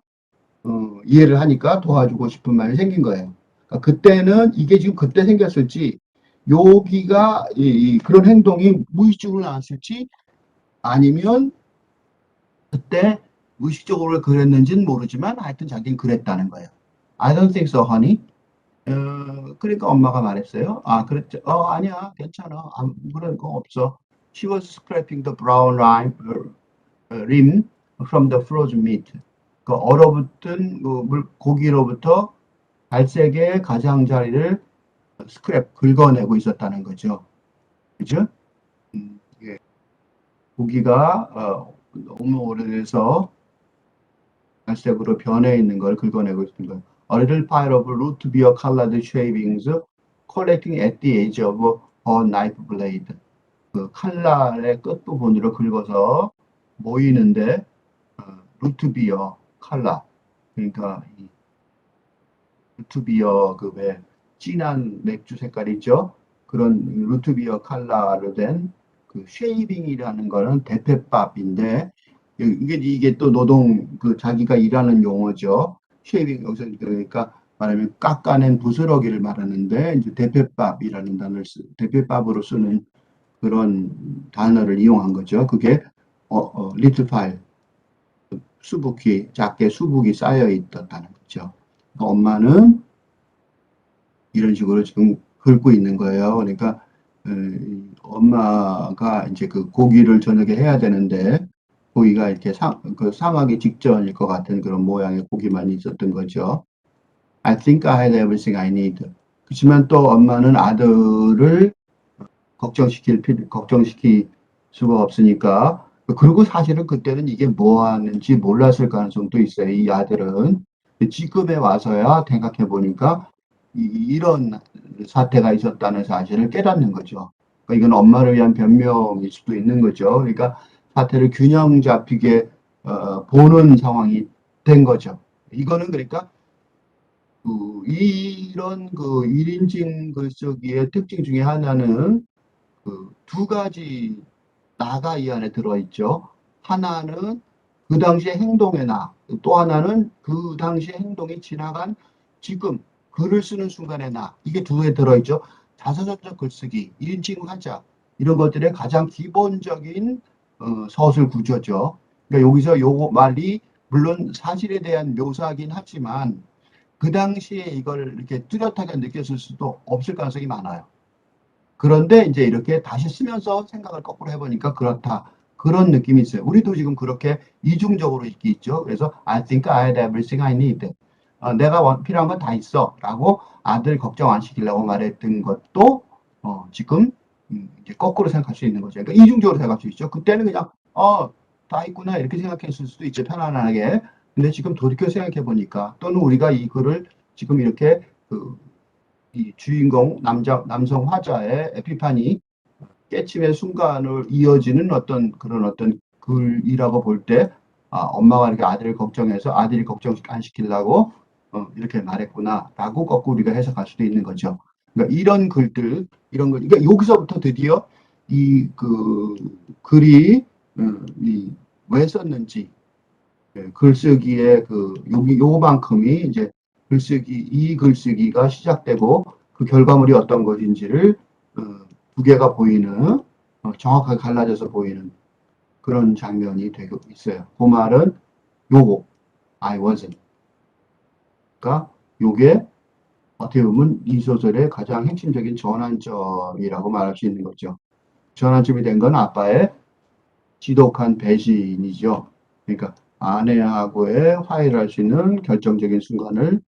이해를 하니까 도와주고 싶은 마음이 생긴 거예요. 그러니까 그때는 이게 지금 그때 생겼을지 여기가 그런 행동이 무의식적으로 나왔을지 아니면 그때 무의식적으로 그랬는지는 모르지만 하여튼 자기는 그랬다는 거예요. I don't think so, honey. 그러니까 엄마가 말했어요. 그랬죠. 아니야, 괜찮아. 그런 거 없어. She was scraping the brown rim from the frozen meat. 그 얼어붙은 고기로부터 갈색의 가장자리를 스크랩 긁어내고 있었다는 거죠. 그죠? 이게 고기가 너무 오래돼서 갈색으로 변해 있는 걸 긁어내고 있는 거예요. A little pile of root beer colored shavings collecting at the edge of a knife blade. 그 칼날의 끝부분으로 긁어서 모이는데 루트비어 칼라 그러니까 이 루트비어 그 왜 진한 맥주 색깔 있죠? 그런 루트비어 칼라로 된 그 쉐이빙이라는 거는 대패밥인데 이게 또 노동 그 자기가 일하는 용어죠. 쉐이빙 여기서 그러니까 말하면 깎아낸 부스러기를 말하는데 이제 대패밥이라는 단어를 대패밥으로 쓰는 그런 단어를 이용한 거죠. 그게 리틀 파일 작게 수북이 쌓여 있었다는 거죠. 그러니까 엄마는 이런 식으로 지금 긁고 있는 거예요. 그러니까 엄마가 이제 그 고기를 저녁에 해야 되는데 고기가 이렇게 상하기 직전일 것 같은 그런 모양의 고기만 있었던 거죠. I think I had everything I need. 그렇지만 또 엄마는 아들을 걱정시킬 수가 없으니까. 그리고 사실은 그때는 이게 뭐 하는지 몰랐을 가능성도 있어요. 이 아들은. 지금에 와서야 생각해 보니까 이런 사태가 있었다는 사실을 깨닫는 거죠. 그러니까 이건 엄마를 위한 변명일 수도 있는 거죠. 그러니까 사태를 균형 잡히게 보는 상황이 된 거죠. 이거는 그러니까 이런 1인칭 글쓰기의 특징 중에 하나는 두 가지 나가 이 안에 들어있죠. 하나는 그 당시의 행동의 나, 또 하나는 그 당시의 행동이 지나간 지금 글을 쓰는 순간의 나. 이게 두 개 들어있죠. 자서전적 글쓰기, 1인칭 화자 이런 것들의 가장 기본적인 서술 구조죠. 그러니까 여기서 요 말이 물론 사실에 대한 묘사긴 하지만 그 당시에 이걸 이렇게 뚜렷하게 느꼈을 수도 없을 가능성이 많아요. 그런데 이제 이렇게 다시 쓰면서 생각을 거꾸로 해보니까 그렇다. 그런 느낌이 있어요. 우리도 지금 그렇게 이중적으로 있기 있죠. 그래서 I think I had everything I need. 내가 필요한 건 다 있어. 라고 아들 걱정 안 시키려고 말했던 것도 지금 이제 거꾸로 생각할 수 있는 거죠. 그러니까 이중적으로 생각할 수 있죠. 그때는 그냥 다 있구나 이렇게 생각했을 수도 있죠. 편안하게. 근데 지금 돌이켜 생각해 보니까 또는 우리가 이 글을 지금 이렇게 이 주인공 남성 화자의 에피파니 깨침의 순간을 이어지는 그런 어떤 글이라고 볼 때, 엄마가 이렇게 아들을 걱정해서 아들이 걱정 안 시키려고 이렇게 말했구나라고 거꾸로 우리가 해석할 수도 있는 거죠. 그러니까 이런 글들, 이런 걸, 그러니까 여기서부터 드디어 글이 왜 썼는지, 글쓰기의 요만큼이 이제 이 글쓰기가 시작되고 그 결과물이 어떤 것인지를 두 개가 보이는, 정확하게 갈라져서 보이는 그런 장면이 되고 있어요. 그 말은 요거, I wasn't. 그러니까 요게 어떻게 보면 이 소설의 가장 핵심적인 전환점이라고 말할 수 있는 거죠. 전환점이 된 건 아빠의 지독한 배신이죠. 그러니까 아내하고의 화해를 할 수 있는 결정적인 순간을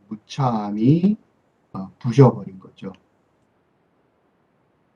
무참히 부셔버린 거죠.